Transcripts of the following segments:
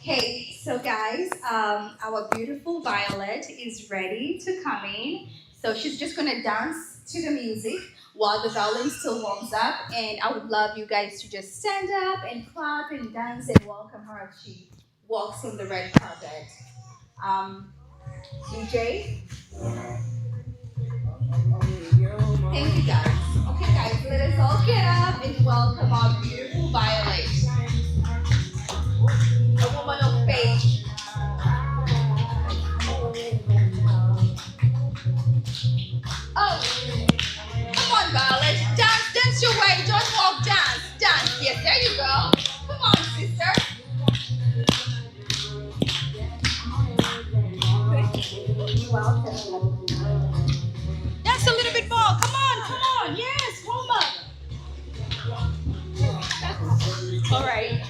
Okay, so guys, our beautiful Violet is ready to come in. So she's just gonna dance to the music while the violin still warms up. And I would love you guys to just stand up and clap and dance and welcome her as she walks on the red carpet. Um, DJ, thank you guys. Okay, guys, let us all get up and welcome our beautiful Violet, a woman of faith. Oh, come on, Violet. Dance your way. Don't walk, dance. Yes, there you go. Come on, sister. You're welcome. Dance a little bit more. Come on. Yes, warm up. All right.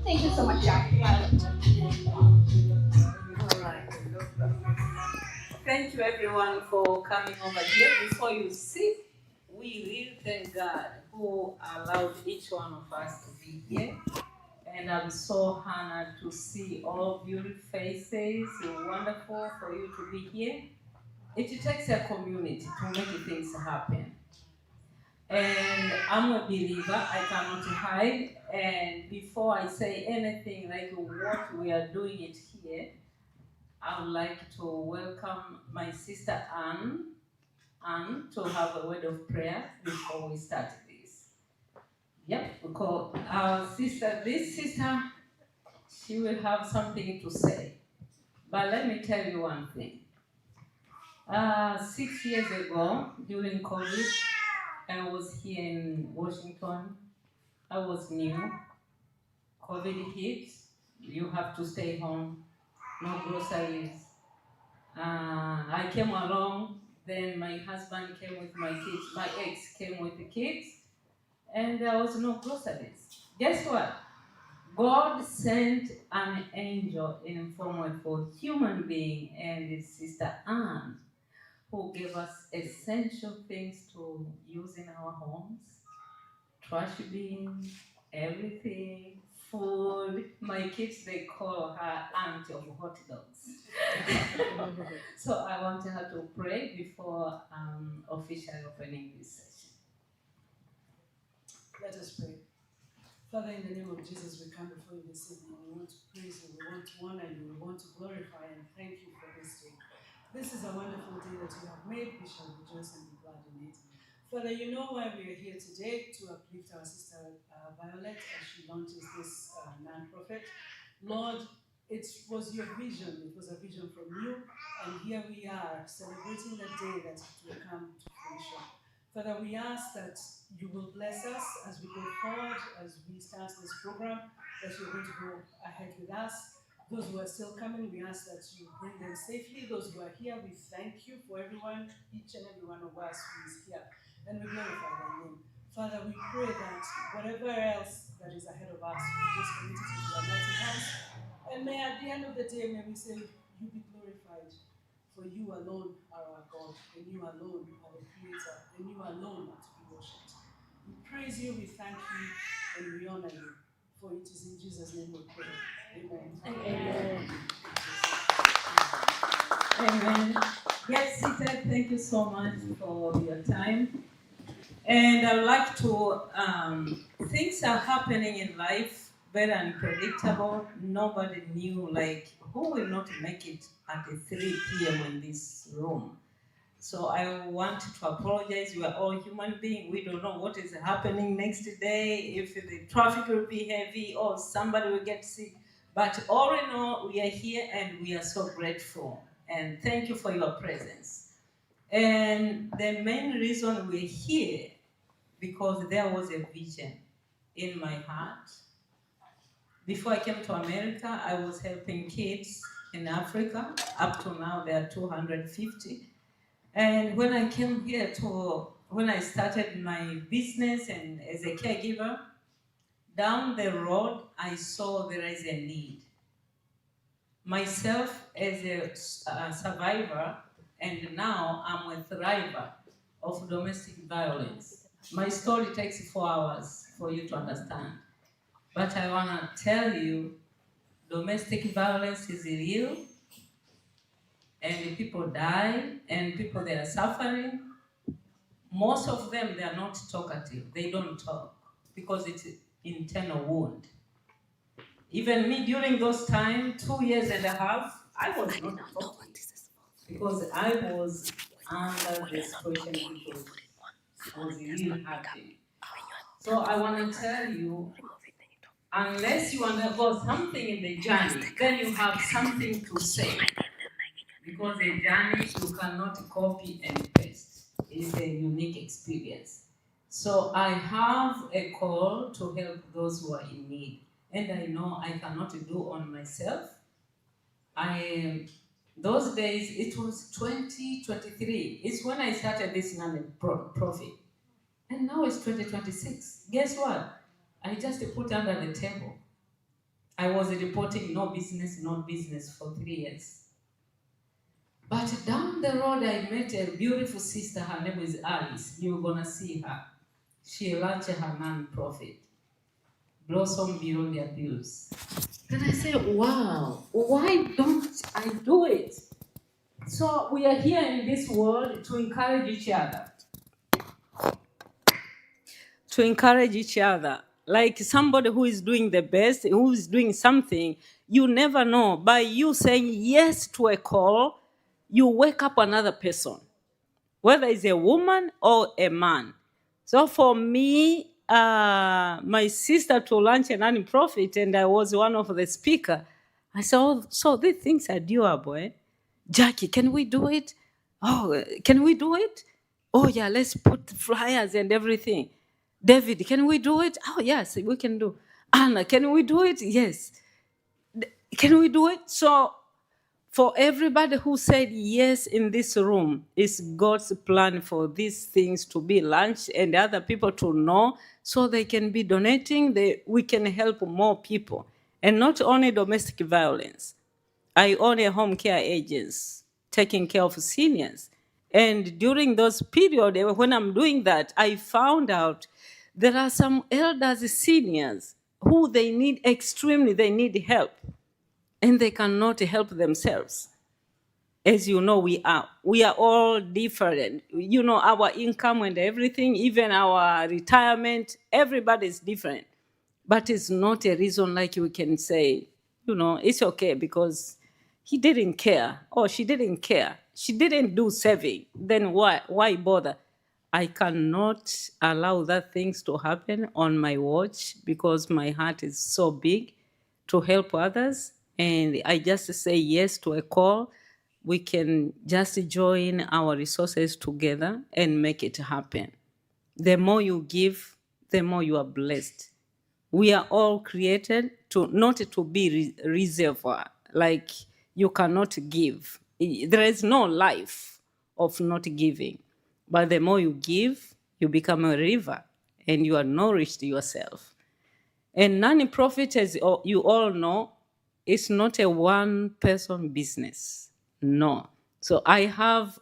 Thank you so much, Jack. All right. Thank you everyone for coming over here. Before you sit, we really thank God who allowed each one of us to be here. And I'm so honored to see all beautiful faces. It's wonderful for you to be here. It takes a community to make things happen. And I'm a believer, I cannot hide. And before I say anything like what we are doing it here, I would like to welcome my sister Anne, to have a word of prayer before we start this. Yep, because this sister, she will have something to say. But let me tell you one thing. 6 years ago, during COVID, I was here in Washington. I was new. COVID hit. You have to stay home. No groceries. I came along. Then my husband came with my kids. My ex came with the kids. And there was no groceries. Guess what? God sent an angel in form of a human being and his sister Anne, who gave us essential things to use in our homes, trash bin, everything, food. My kids, they call her aunt of hot dogs. So I want her to pray before officially opening this session. Let us pray. Father, in the name of Jesus, we come before you this evening. We want to praise you, we want to honor you, we want to glorify and thank you for this day. This is a wonderful day that you have made. We shall rejoice and be glad in it. Father, you know why we are here today, to uplift our sister Violet as she launches this non-profit. Lord, it was your vision, it was a vision from you, and here we are celebrating the day that it will come to fruition. Father, we ask that you will bless us as we go forward, as we start this program, that you're going to go ahead with us. Those who are still coming, we ask that you bring them safely. Those who are here, we thank you for everyone, each and every one of us who is here. And we glorify thy name. Father, we pray that whatever else that is ahead of us, we just commit it into our mighty hands. And may at the end of the day, may we say, you be glorified. For you alone are our God, and you alone are the Creator, and you alone are to be worshipped. We praise you, we thank you, and we honor you. For it is in Jesus' name we pray. Amen. Amen. Amen. Yes, Sita, thank you so much for your time. And I'd like to, things are happening in life, very unpredictable. Nobody knew, like, who will not make it at 3 p.m. in this room. So I want to apologize. We are all human beings. We don't know what is happening next day, if the traffic will be heavy or somebody will get sick. But all in all, we are here and we are so grateful. And thank you for your presence. And the main reason we're here, because there was a vision in my heart. Before I came to America, I was helping kids in Africa. Up to now, there are 250. And when I came here when I started my business and as a caregiver, down the road, I saw there is a need. Myself as a survivor, and now I'm a thriver of domestic violence. My story takes 4 hours for you to understand. But I want to tell you domestic violence is real, and people die, and people they are suffering. Most of them they are not talkative. They don't talk because it's internal wound. Even me during those times, 2.5 years, I was not talking because I was under the situation because I was really happy. So I want to tell you, unless you undergo something in the journey, then you have something to say. Because the journey you cannot copy and paste. It's a unique experience. So I have a call to help those who are in need. And I know I cannot do on myself. Those days, it was 2023. It's when I started this non-profit. And now it's 2026. Guess what? I just put under the table. I was reporting no business for 3 years. But down the road, I met a beautiful sister. Her name is Alice. You're going to see her. She launched her non-profit, Blossom Beyond Abuse. Then I said, wow, why don't I do it? So we are here in this world to encourage each other. To encourage each other. Like somebody who is doing the best, who is doing something, you never know. By you saying yes to a call, you wake up another person, whether it's a woman or a man. So for me, my sister to launch a non-profit, and I was one of the speakers. I said, oh, so these things are doable. Eh? Jackie, can we do it? Oh, can we do it? Oh, yeah, let's put flyers and everything. David, can we do it? Oh, yes, we can do. Anna, can we do it? Yes. Can we do it? So for everybody who said yes in this room, it's God's plan for these things to be launched and other people to know so they can be donating. We can help more people. And not only domestic violence. I own a home care agency taking care of seniors. And during those periods, when I'm doing that, I found out there are some elders, seniors, who they need help. And they cannot help themselves. As you know, we are all different. You know, our income and everything, even our retirement, everybody's different. But it's not a reason like we can say, you know, it's okay because he didn't care or she didn't care. She didn't do saving. Then why bother? I cannot allow that things to happen on my watch because my heart is so big to help others. And I just say yes to a call. We can just join our resources together and make it happen. The more you give, the more you are blessed. We are all created not to be reservoir, like you cannot give. There is no life of not giving. But the more you give, you become a river and you are nourished yourself. And non-profit, as you all know, is not a one-person business. No. So I have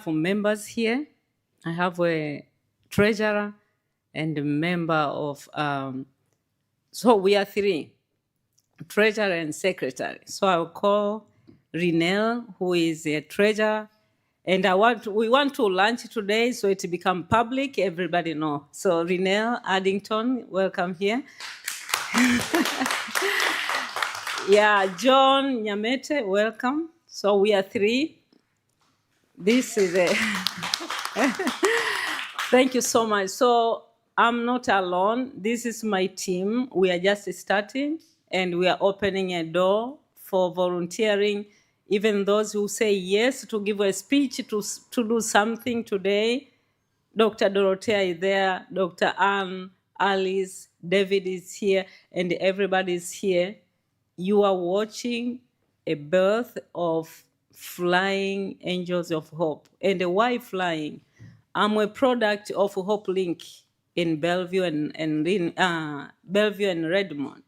members here. I have a treasurer and a member of. So we are 3, treasurer and secretary. So I'll call Renelle, who is a treasurer. And we want to launch today, so it become public. Everybody know. So Renelle Addington, welcome here. Yeah, John Nyamete, welcome. So we are 3. This is a. Thank you so much. So I'm not alone. This is my team. We are just starting, and we are opening a door for volunteering. Even those who say yes to give a speech, to do something today. Dr. Dorothea is there, Dr. Ann, Alice, David is here, and everybody is here. You are watching a birth of Flying Angels of Hope. And why flying? I'm a product of Hope Link in Bellevue Bellevue and Redmond.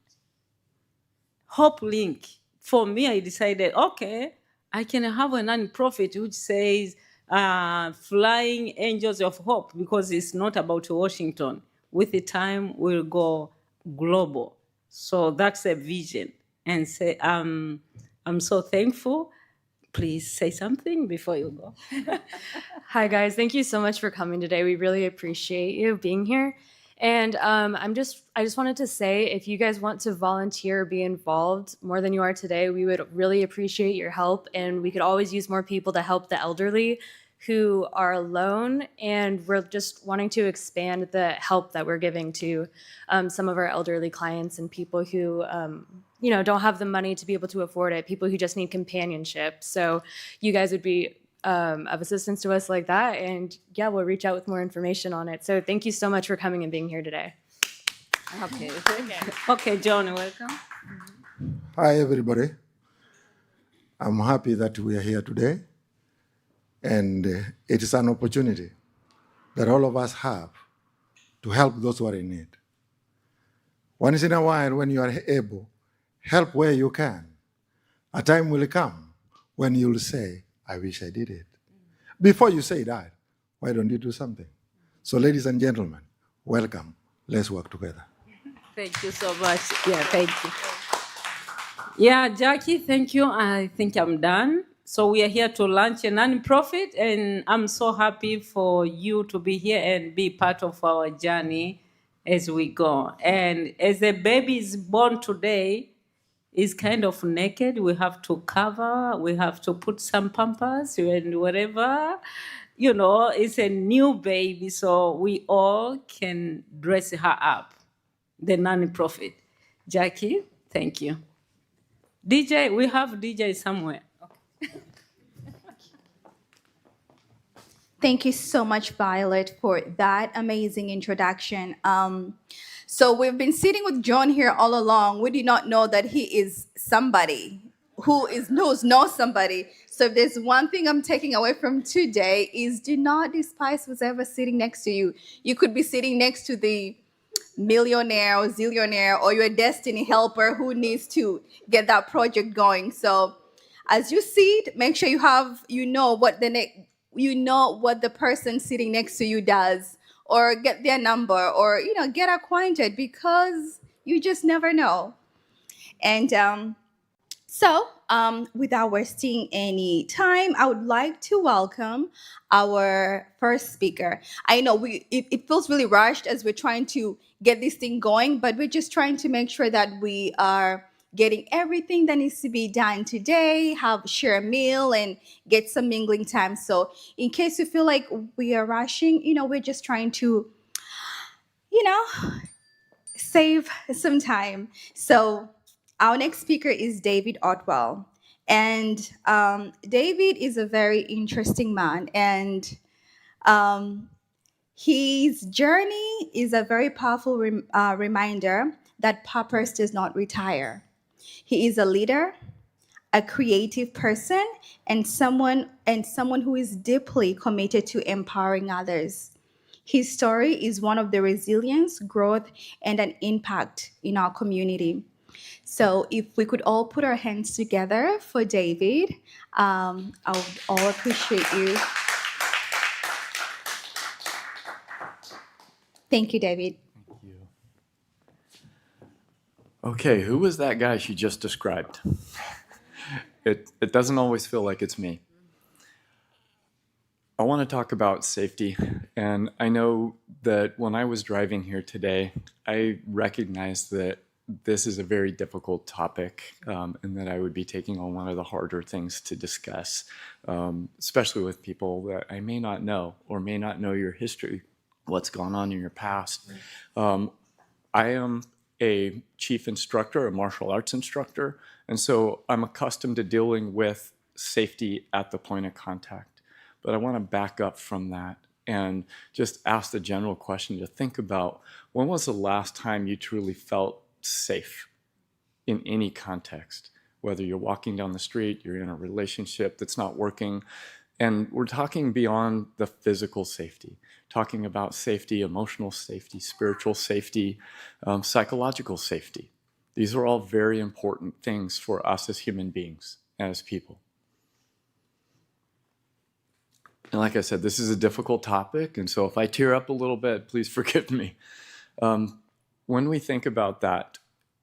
Hope Link. For me, I decided, okay, I can have a non-profit which says Flying Angels of Hope, because it's not about Washington. With the time, we'll go global. So that's a vision. and say, I'm so thankful. Please say something before you go. Hi guys, thank you so much for coming today. We really appreciate you being here. And I just wanted to say, if you guys want to volunteer or be involved more than you are today, we would really appreciate your help. And we could always use more people to help the elderly who are alone. And we're just wanting to expand the help that we're giving to some of our elderly clients and people who, don't have the money to be able to afford it, people who just need companionship. So you guys would be of assistance to us like that. And yeah, we'll reach out with more information on it. So thank you so much for coming and being here today. Okay. Okay, John, welcome. Hi, everybody. I'm happy that we are here today. And it is an opportunity that all of us have to help those who are in need. Once in a while, when you are able, help where you can. A time will come when you'll say, I wish I did it. Before you say that, why don't you do something? So, ladies and gentlemen, welcome. Let's work together. Thank you so much. Yeah, thank you. Yeah, Jackie, thank you. I think I'm done. So we are here to launch a non-profit, and I'm so happy for you to be here and be part of our journey as we go. And as a baby is born today, is kind of naked. We have to cover, we have to put some pampers and whatever. It's a new baby, so we all can dress her up. The non-profit. Jackie, thank you. DJ, we have DJ somewhere. Thank you so much, Violet, for that amazing introduction. So we've been sitting with John here all along. We did not know that he is somebody knows somebody. So if there's one thing I'm taking away from today is do not despise who's ever sitting next to you. You could be sitting next to the millionaire or zillionaire or your destiny helper who needs to get that project going. So as you sit, make sure you know what the person sitting next to you does, or get their number, or get acquainted, because you just never know. And without wasting any time, I would like to welcome our first speaker. I know it feels really rushed as we're trying to get this thing going, but we're just trying to make sure that we are getting everything that needs to be done today, share a meal, and get some mingling time. So in case you feel like we are rushing, we're just trying to, save some time. So our next speaker is David Otwell. And David is a very interesting man. And his journey is a very powerful reminder that purpose does not retire. He is a leader, a creative person, and someone who is deeply committed to empowering others. His story is one of the resilience, growth, and an impact in our community. So if we could all put our hands together for David, I would all appreciate you. Thank you, David. Thank you. Okay, who was that guy she just described? It doesn't always feel like it's me. I want to talk about safety, and I know that when I was driving here today, I recognized that this is a very difficult topic, and that I would be taking on one of the harder things to discuss, especially with people that I may not know or may not know your history, what's gone on in your past. I am a chief instructor, a martial arts instructor, and so I'm accustomed to dealing with safety at the point of contact. But I want to back up from that and just ask the general question to think about, when was the last time you truly felt safe in any context? Whether you're walking down the street, you're in a relationship that's not working, and we're talking beyond the physical safety, talking about safety, emotional safety, spiritual safety, psychological safety. These are all very important things for us as human beings, as people. And like I said, this is a difficult topic, and so if I tear up a little bit, please forgive me. When we think about that,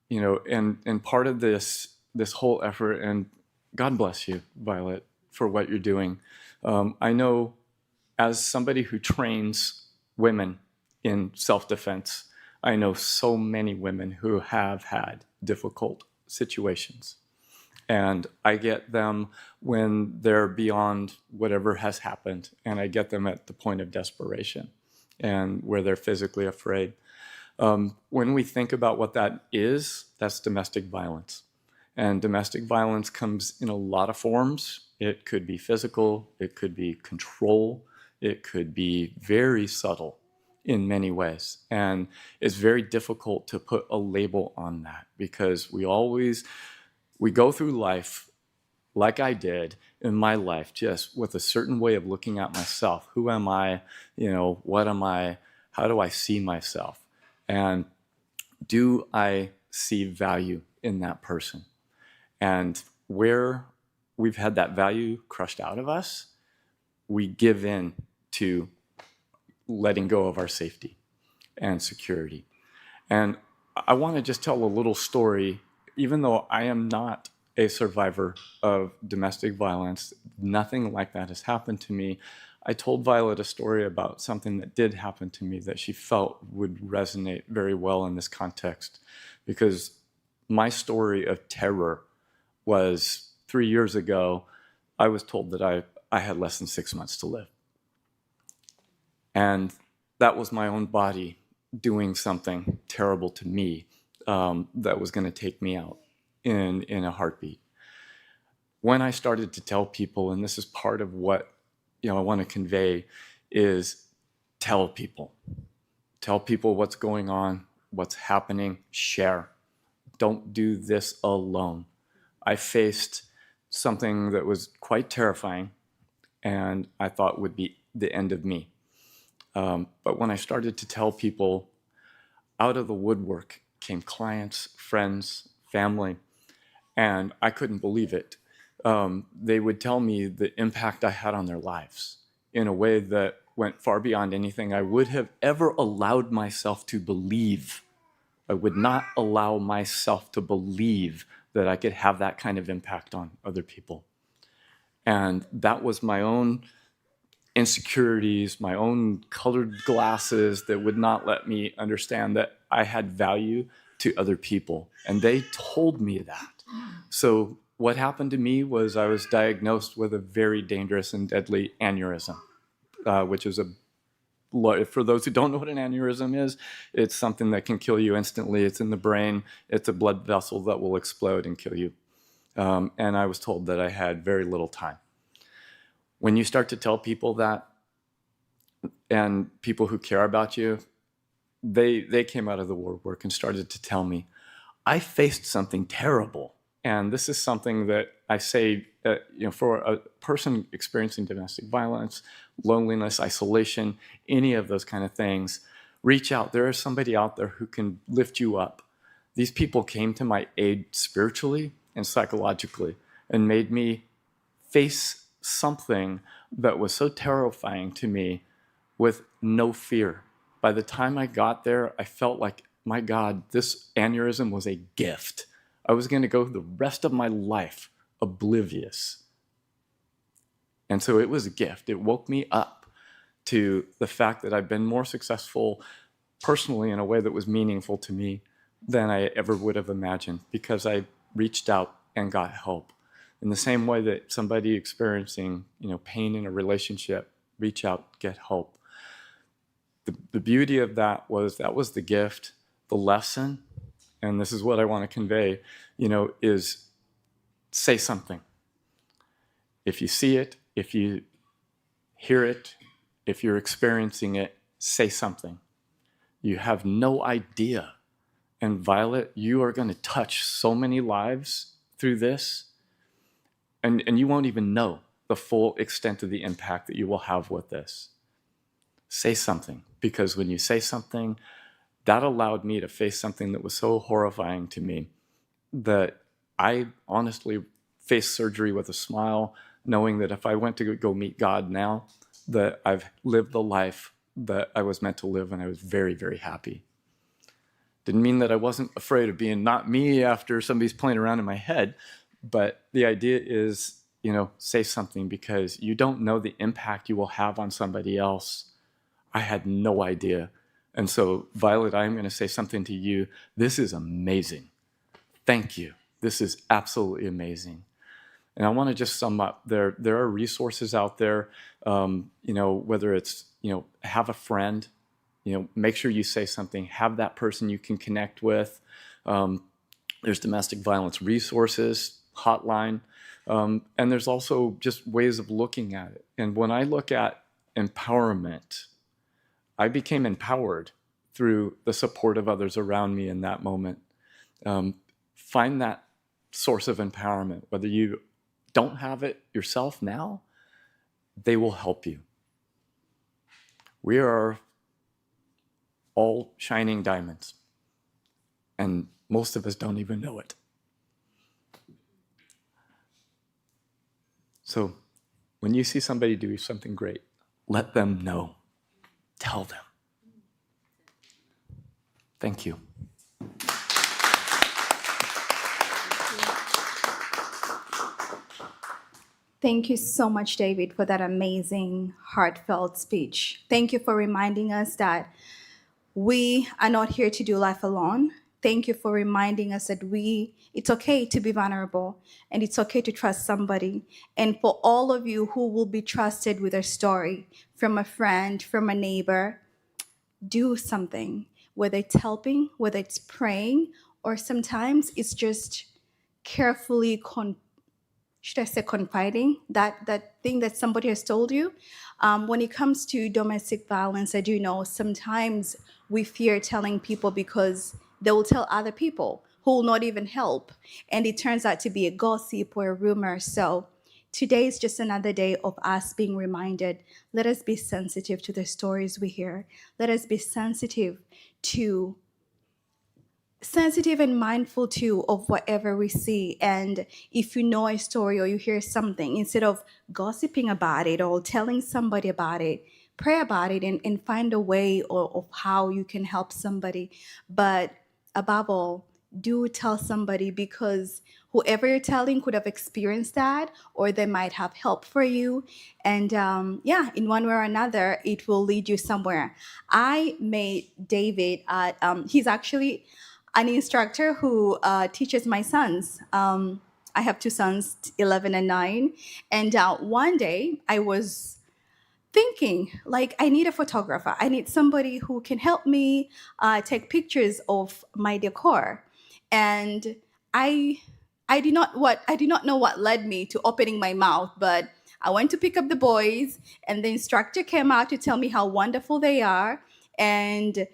and part of this whole effort, and God bless you, Violet, for what you're doing. I know as somebody who trains women in self-defense, I know so many women who have had difficult situations. And I get them when they're beyond whatever has happened, and I get them at the point of desperation and where they're physically afraid. When we think about what that is, that's domestic violence. And domestic violence comes in a lot of forms. It could be physical, it could be control, it could be very subtle in many ways. And it's very difficult to put a label on that because we go through life like I did in my life, just with a certain way of looking at myself. Who am I? What am I? How do I see myself? And do I see value in that person? And where we've had that value crushed out of us, we give in to letting go of our safety and security. And I want to just tell a little story. Even though I am not a survivor of domestic violence, nothing like that has happened to me. I told Violet a story about something that did happen to me that she felt would resonate very well in this context, because my story of terror was 3 years ago. I was told that I had less than 6 months to live. And that was my own body doing something terrible to me that was going to take me out in a heartbeat. When I started to tell people, and this is part of what I want to convey, is tell people what's going on, what's happening, share. Don't do this alone. I faced something that was quite terrifying and I thought would be the end of me. But when I started to tell people, out of the woodwork came clients, friends, family, and I couldn't believe it. They would tell me the impact I had on their lives in a way that went far beyond anything I would have ever allowed myself to believe. I would not allow myself to believe that I could have that kind of impact on other people. And that was my own insecurities, my own colored glasses that would not let me understand that I had value to other people. And they told me that. So what happened to me was I was diagnosed with a very dangerous and deadly aneurysm, which is for those who don't know what an aneurysm is, it's something that can kill you instantly. It's in the brain. It's a blood vessel that will explode and kill you. And I was told that I had very little time. When you start to tell people that, and people who care about you, they came out of the woodwork and started to tell me, I faced something terrible. And this is something that I say, for a person experiencing domestic violence, loneliness, isolation, any of those kind of things, reach out. There is somebody out there who can lift you up. These people came to my aid spiritually and psychologically and made me face something that was so terrifying to me with no fear. By the time I got there, I felt like, my God, this aneurysm was a gift. I was going to go the rest of my life oblivious. And so it was a gift. It woke me up to the fact that I've been more successful personally in a way that was meaningful to me than I ever would have imagined, because I reached out and got help. In the same way that somebody experiencing, pain in a relationship, reach out, get help. The beauty of that was the gift. The lesson, and this is what I want to convey, is say something. If you see it, if you hear it, if you're experiencing it, say something. You have no idea. And Violet, you are going to touch so many lives through this, and you won't even know the full extent of the impact that you will have with this. Say something, because when you say something, that allowed me to face something that was so horrifying to me that I honestly faced surgery with a smile, knowing that if I went to go meet God now, that I've lived the life that I was meant to live, and I was very, very happy. Didn't mean that I wasn't afraid of being not me after somebody's playing around in my head, but the idea is, say something because you don't know the impact you will have on somebody else. I had no idea. And so, Violet, I'm going to say something to you. This is amazing. Thank you. This is absolutely amazing. And I want to just sum up. There are resources out there, whether it's, have a friend, make sure you say something, have that person you can connect with. There's domestic violence resources, hotline, and there's also just ways of looking at it. And when I look at empowerment, I became empowered through the support of others around me in that moment. Find that source of empowerment, whether you don't have it yourself now, they will help you. We are all shining diamonds, and most of us don't even know it. So when you see somebody do something great, let them know. Tell them. Thank you. Thank you so much, David, for that amazing, heartfelt speech. Thank you for reminding us that we are not here to do life alone. Thank you for reminding us that it's okay to be vulnerable and it's okay to trust somebody. And for all of you who will be trusted with a story from a friend, from a neighbor, do something, whether it's helping, whether it's praying, or sometimes it's just carefully confiding that thing that somebody has told you. When it comes to domestic violence, I do know sometimes we fear telling people because they will tell other people who will not even help. And it turns out to be a gossip or a rumor. So today is just another day of us being reminded. Let us be sensitive to the stories we hear. Let us be sensitive and mindful too of whatever we see. And if you know a story or you hear something, instead of gossiping about it or telling somebody about it, pray about it and find a way of how you can help somebody. But above all, do tell somebody, because whoever you're telling could have experienced that, or they might have help for you. And in one way or another, it will lead you somewhere. I met David at, he's actually an instructor who teaches my sons. I have two sons, 11 and 9. And one day I was thinking, like, I need a photographer. I need somebody who can help me take pictures of my decor. And I did not know what led me to opening my mouth, but I went to pick up the boys, and the instructor came out to tell me how wonderful they are. And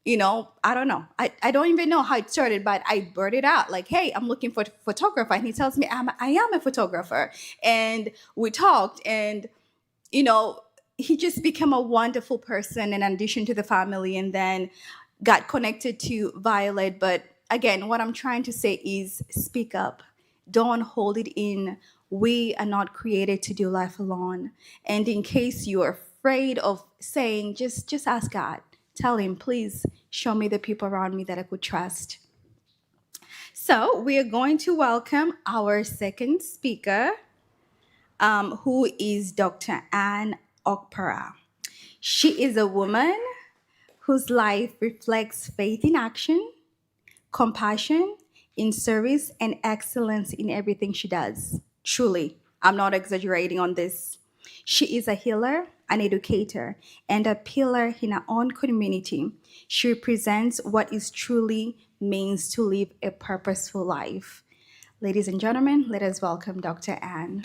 I don't know. I don't even know how it started, but I blurted out like, hey, I'm looking for a photographer. And he tells me I am a photographer. And we talked, and, he just became a wonderful person in addition to the family, and then got connected to Violet. But again, what I'm trying to say is speak up. Don't hold it in. We are not created to do life alone. And in case you're afraid of saying, just ask God. Tell him, please show me the people around me that I could trust. So we are going to welcome our second speaker, who is Dr. Ann Okpara. She is a woman whose life reflects faith in action, compassion in service, and excellence in everything she does. Truly, I'm not exaggerating on this. She is a healer, an educator, and a pillar in her own community. She represents what it truly means to live a purposeful life. Ladies and gentlemen, let us welcome Dr. Ann.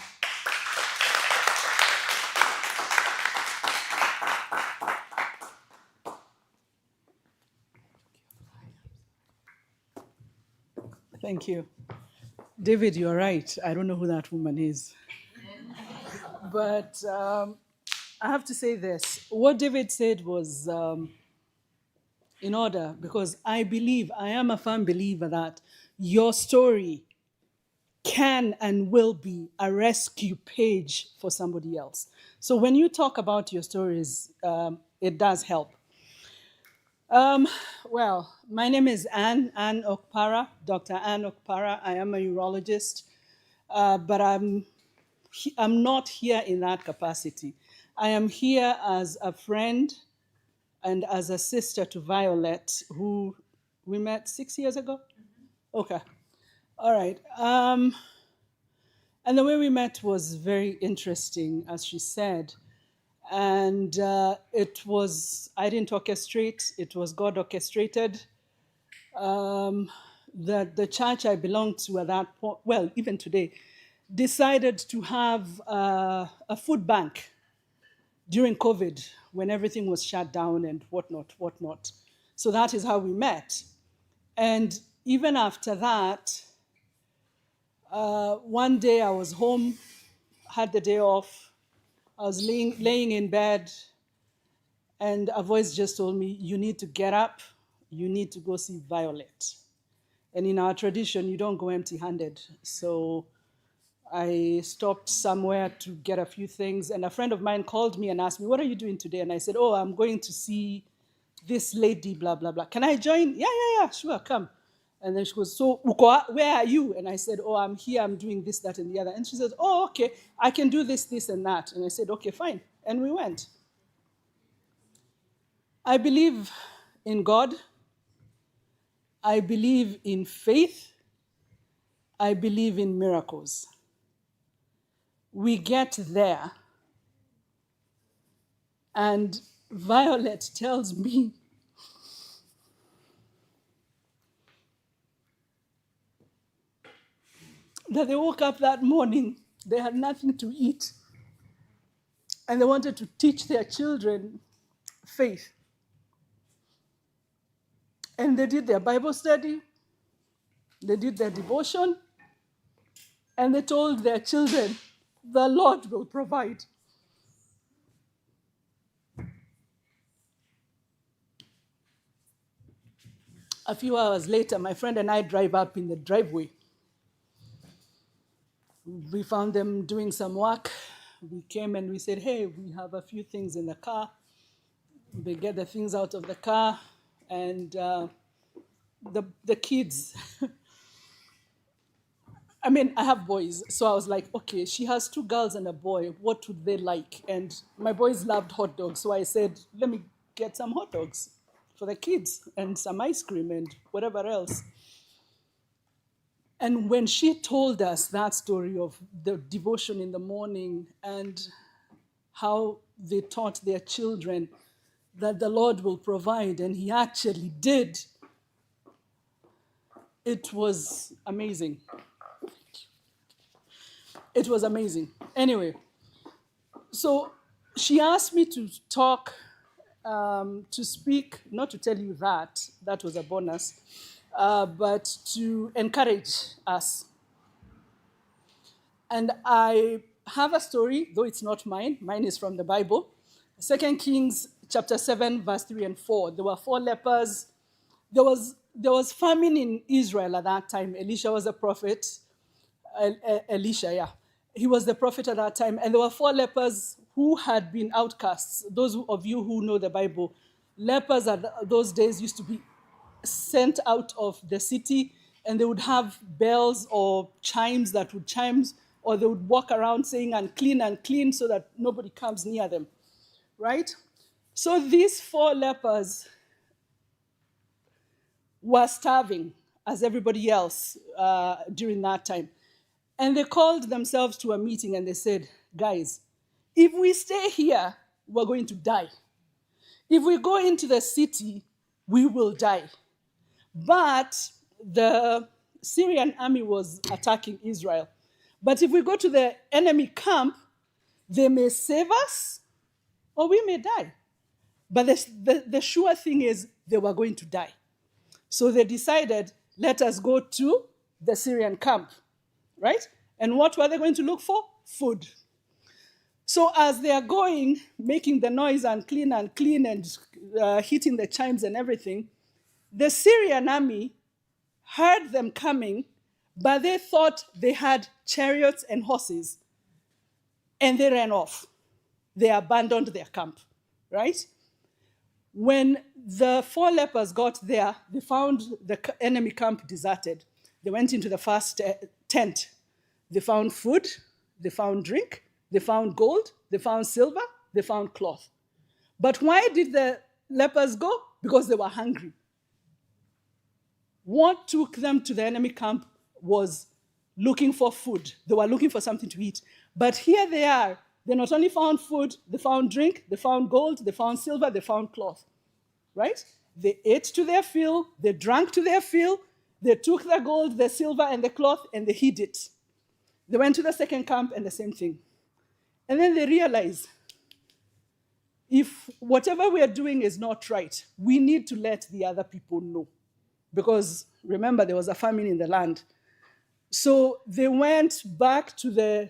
Thank you. David, you're right. I don't know who that woman is. But I have to say this. What David said was in order, because I am a firm believer that your story can and will be a rescue page for somebody else. So when you talk about your stories, it does help. Um, well, my name is Ann Okpara, Dr. Ann Okpara. I am a urologist, but I'm not here in that capacity. I am here as a friend and as a sister to Violet, who we met 6 years ago. Okay, all right. And the way we met was very interesting, as she said. And I didn't orchestrate, it was God orchestrated. The church I belonged to at that point, well, even today, decided to have a food bank during COVID when everything was shut down and whatnot. So that is how we met. And even after that, one day I was home, had the day off. I was laying in bed, and a voice just told me, "You need to get up. You need to go see Violet." And in our tradition, you don't go empty-handed. So I stopped somewhere to get a few things, and a friend of mine called me and asked me, "What are you doing today?" And I said, "Oh, I'm going to see this lady, blah, blah, blah. Can I join?" Yeah, sure, come. And then she goes, "So, where are you?" And I said, "Oh, I'm here, I'm doing this, that, and the other." And she says, "Oh, okay, I can do this, this, and that." And I said, "Okay, fine." And we went. I believe in God. I believe in faith. I believe in miracles. We get there, and Violet tells me that they woke up that morning, they had nothing to eat, and they wanted to teach their children faith. And they did their Bible study, they did their devotion, and they told their children, "The Lord will provide." A few hours later, my friend and I drive up in the driveway. We found them doing some work. We came and we said, "Hey, we have a few things in the car." They get the things out of the car, and the kids, I mean, I have boys, so I was like, okay, she has 2 girls and a boy. What would they like? And my boys loved hot dogs, so I said, let me get some hot dogs for the kids and some ice cream and whatever else. And when she told us that story of the devotion in the morning and how they taught their children that the Lord will provide, and He actually did, it was amazing. It was amazing. Anyway, so she asked me to talk, to speak, not to tell you that was a bonus, but to encourage us. And I have a story, though it's not mine. Mine is from the Bible. 2 Kings chapter 7, verse 3 and 4. There were 4 lepers. There was famine in Israel at that time. Elisha was a prophet. Elisha, yeah. He was the prophet at that time. And there were 4 lepers who had been outcasts. Those of you who know the Bible, lepers at those days used to be sent out of the city, and they would have bells or chimes that would chime, or they would walk around saying unclean, so that nobody comes near them, right? So these 4 lepers were starving as everybody else during that time. And they called themselves to a meeting and they said, "Guys, if we stay here, we're going to die. If we go into the city, we will die." But the Syrian army was attacking Israel. But if we go to the enemy camp, they may save us or we may die. But the sure thing is they were going to die. So they decided, let us go to the Syrian camp, right? And what were they going to look for? Food. So as they are going, making the noise unclean and hitting the chimes and everything, the Syrian army heard them coming, but they thought they had chariots and horses, and they ran off. They abandoned their camp, right? When the 4 lepers got there, they found the enemy camp deserted. They went into the first tent. They found food, they found drink, they found gold, they found silver, they found cloth. But why did the lepers go? Because they were hungry. What took them to the enemy camp was looking for food. They were looking for something to eat. But here they are. They not only found food, they found drink, they found gold, they found silver, they found cloth. Right? They ate to their fill, they drank to their fill, they took the gold, the silver, and the cloth, and they hid it. They went to the second camp, and the same thing. And then they realized, if whatever we are doing is not right, we need to let the other people know. Because remember, there was a famine in the land. So they went back to the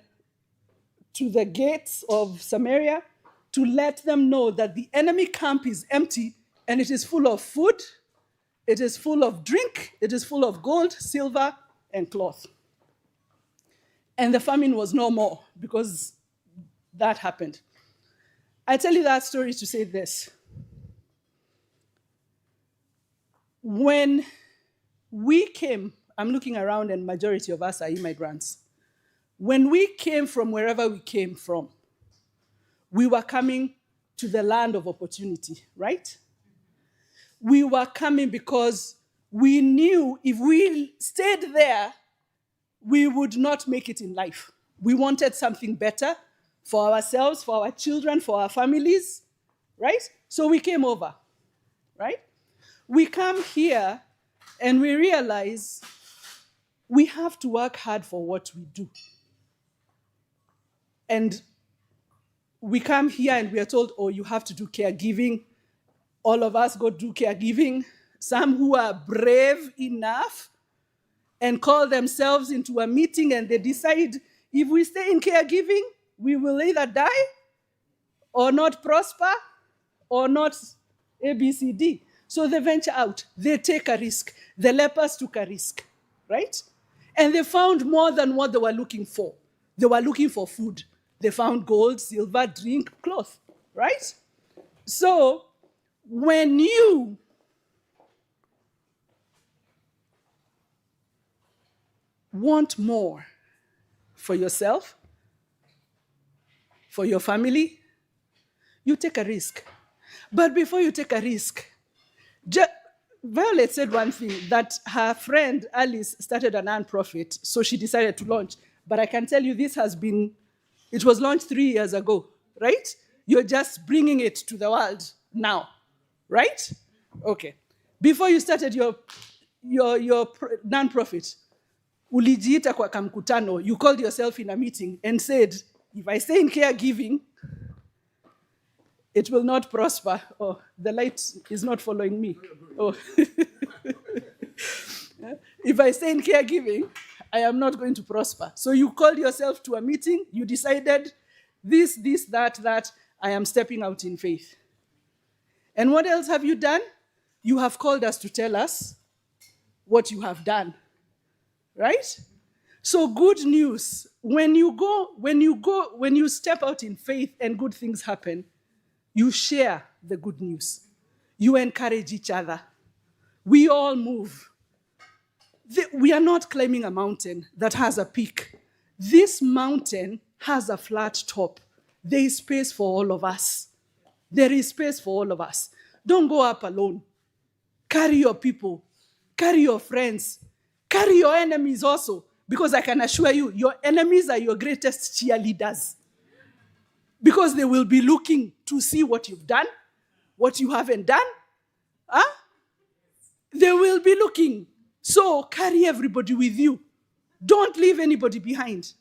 gates of Samaria to let them know that the enemy camp is empty and it is full of food, it is full of drink, it is full of gold, silver, and cloth. And the famine was no more because that happened. I tell you that story to say this. When we came, I'm looking around and majority of us are immigrants. When we came from wherever we came from, we were coming to the land of opportunity, right? We were coming because we knew if we stayed there, we would not make it in life. We wanted something better for ourselves, for our children, for our families, right? So we came over, right? We come here and we realize we have to work hard for what we do. And we come here and we are told, oh, you have to do caregiving. All of us go do caregiving. Some who are brave enough and call themselves into a meeting and they decide, if we stay in caregiving, we will either die or not prosper or not ABCD. So they venture out. They take a risk. The lepers took a risk, right? And they found more than what they were looking for. They were looking for food. They found gold, silver, drink, cloth, right? So when you want more for yourself, for your family, you take a risk. But before you take a risk, Violet said one thing, that her friend Alice started a non-profit, so she decided to launch. But I can tell you it was launched 3 years ago, right? You're just bringing it to the world now, right? Okay. Before you started your non-profit, ulijiita kwa kamkutano, you called yourself in a meeting and said, if I stay in caregiving, it will not prosper. Oh, the light is not following me. Oh. If I stay in caregiving, I am not going to prosper. So you called yourself to a meeting, you decided this, that, I am stepping out in faith. And what else have you done? You have called us to tell us what you have done, right? So good news, when you step out in faith and good things happen, you share the good news. You encourage each other. We all move. We are not climbing a mountain that has a peak. This mountain has a flat top. There is space for all of us. There is space for all of us. Don't go up alone. Carry your people. Carry your friends. Carry your enemies also. Because I can assure you, your enemies are your greatest cheerleaders. Because they will be looking to see what you've done, what you haven't done. Huh? They will be looking. So carry everybody with you. Don't leave anybody behind.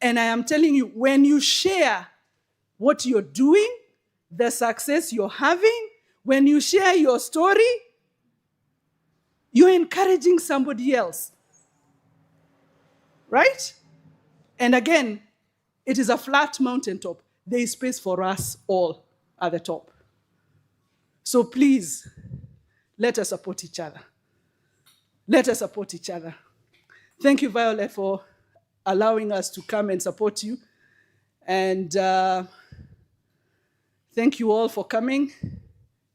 And I am telling you, when you share what you're doing, the success you're having, when you share your story, you're encouraging somebody else. Right? And again, it is a flat mountaintop. There is space for us all at the top. So please, let us support each other. Let us support each other. Thank you, Violet, for allowing us to come and support you. And thank you all for coming.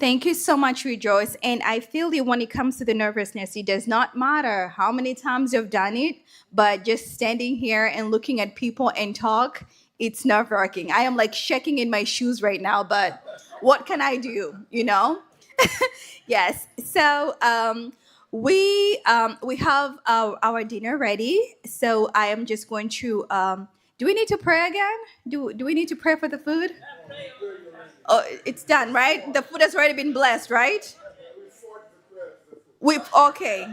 Thank you so much, Rejoice. And I feel you when it comes to the nervousness. It does not matter how many times you've done it, but just standing here and looking at people and talk, it's nerve wracking. I am like shaking in my shoes right now, but what can I do? You know? Yes. So we have our dinner ready. So I am just going to. Do we need to pray again? Do we need to pray for the food? Oh, it's done, right? The food has already been blessed, right? We've okay.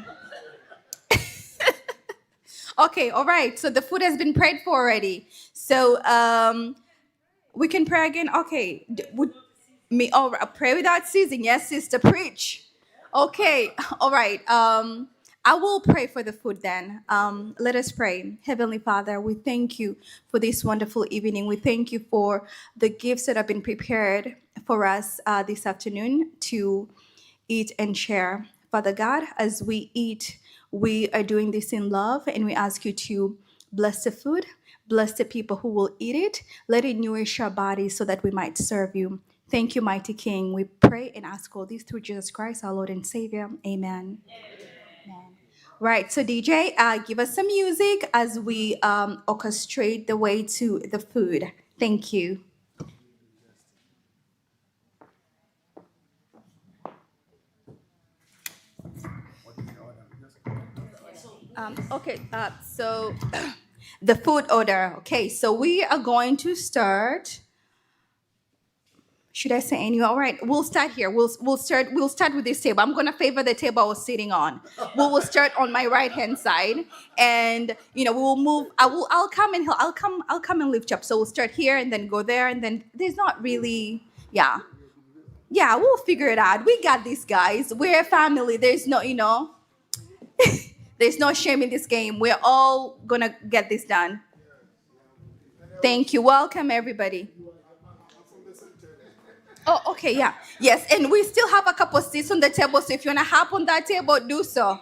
Okay, all right. So the food has been prayed for already. So we can pray again. Okay. Would me pray without ceasing? Yes, sister, preach. Okay, all right. I will pray for the food then. Let us pray. Heavenly Father, we thank you for this wonderful evening. We thank you for the gifts that have been prepared for us this afternoon to eat and share. Father God, as we eat, we are doing this in love, and we ask you to bless the food, bless the people who will eat it. Let it nourish our bodies so that we might serve you. Thank you, mighty King. We pray and ask all this through Jesus Christ, our Lord and Savior. Amen. Amen. Right, so DJ, give us some music as we orchestrate the way to the food. Thank you. Okay, so the food order. Okay, so we are going to start. Should I say any? All right, we'll start here. We'll start with this table. I'm gonna favor the table I was sitting on. We will start on my right hand side, and we will move. I'll come and I'll come and lift you up. So we'll start here and then go there, and then there's not really yeah. We'll figure it out. We got these guys. We're a family. There's no there's no shame in this game. We're all gonna get this done. Thank you. Welcome everybody. Oh, okay, yeah. Yes, and we still have a couple seats on the table, so if you want to hop on that table, do so.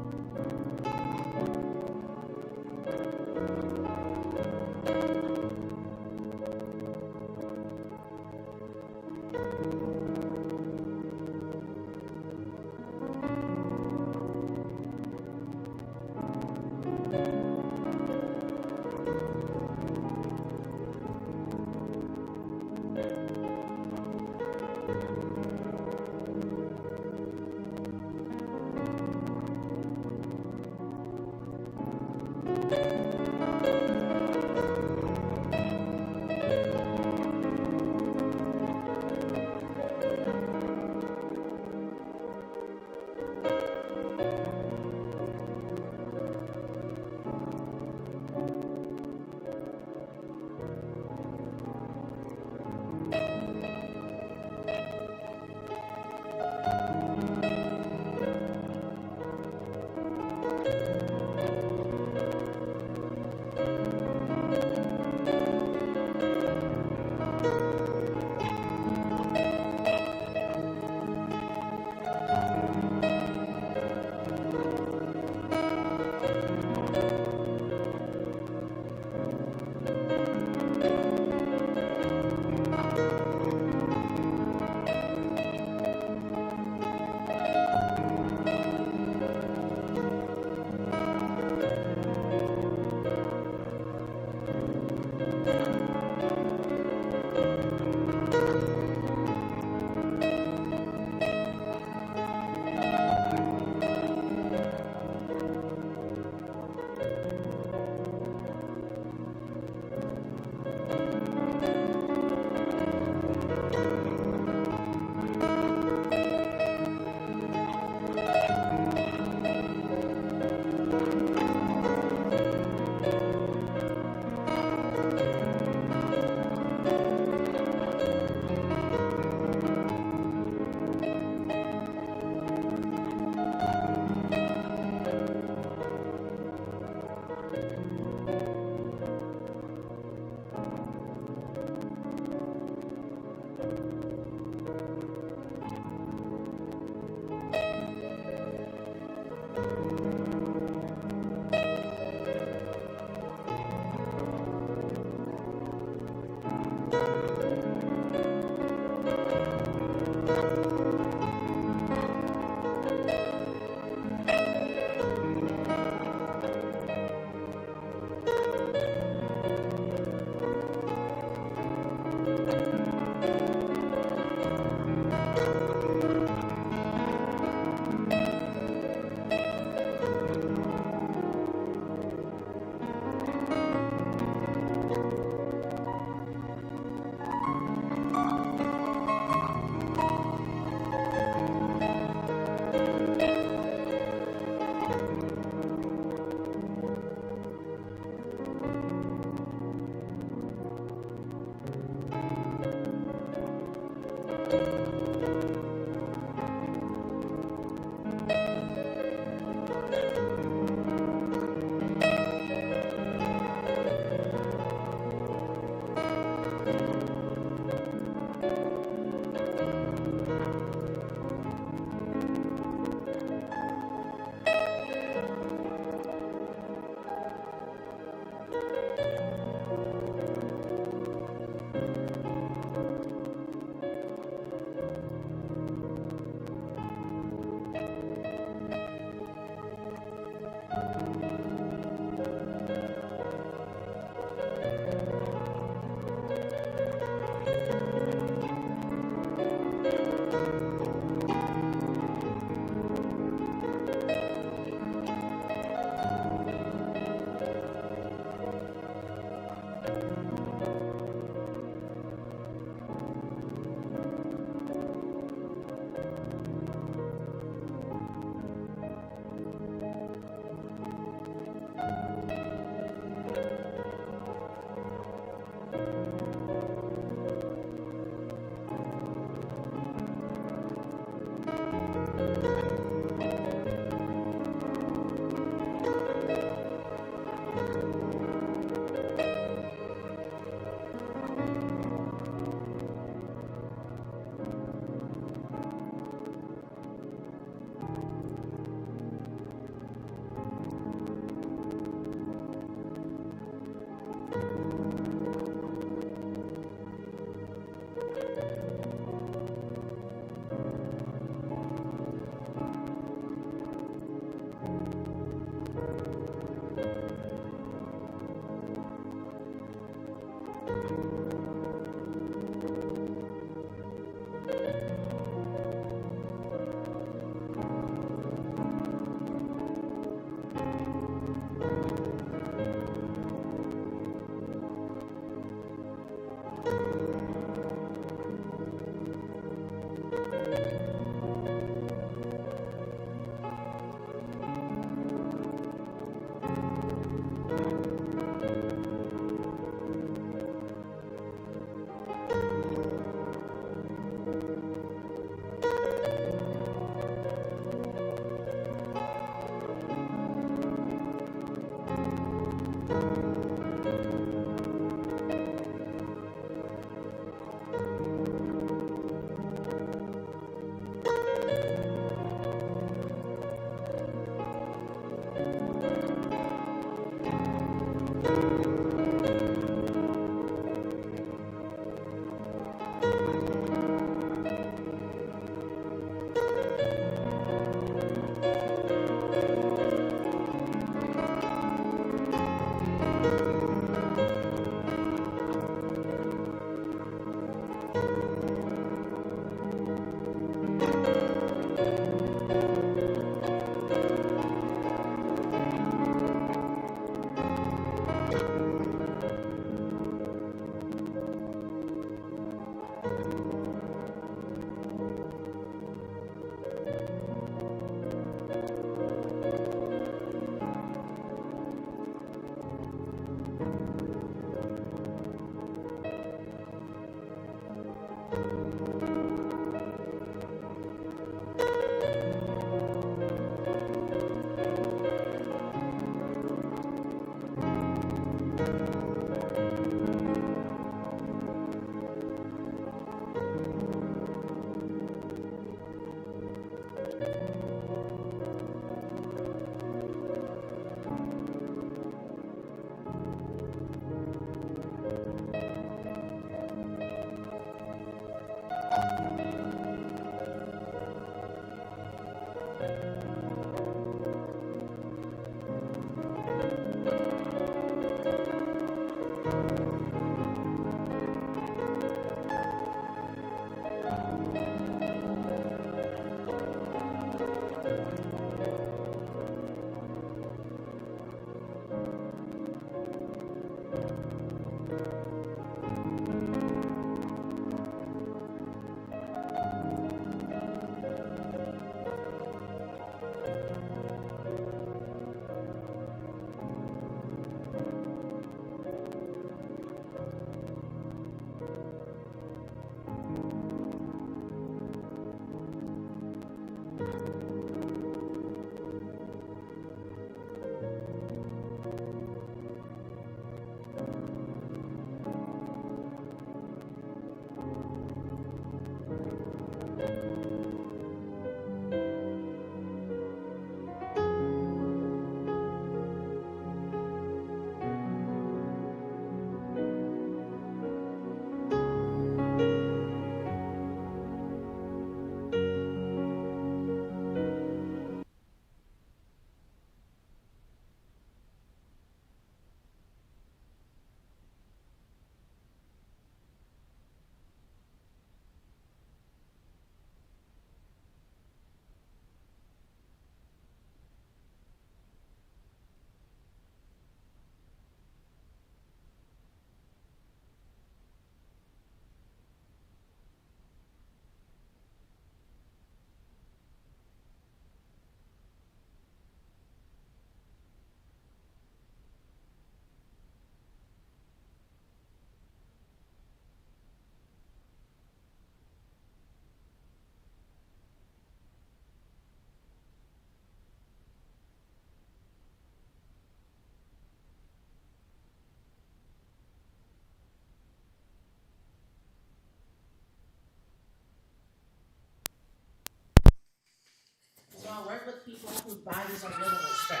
So I work with people whose bodies are dealing with stress.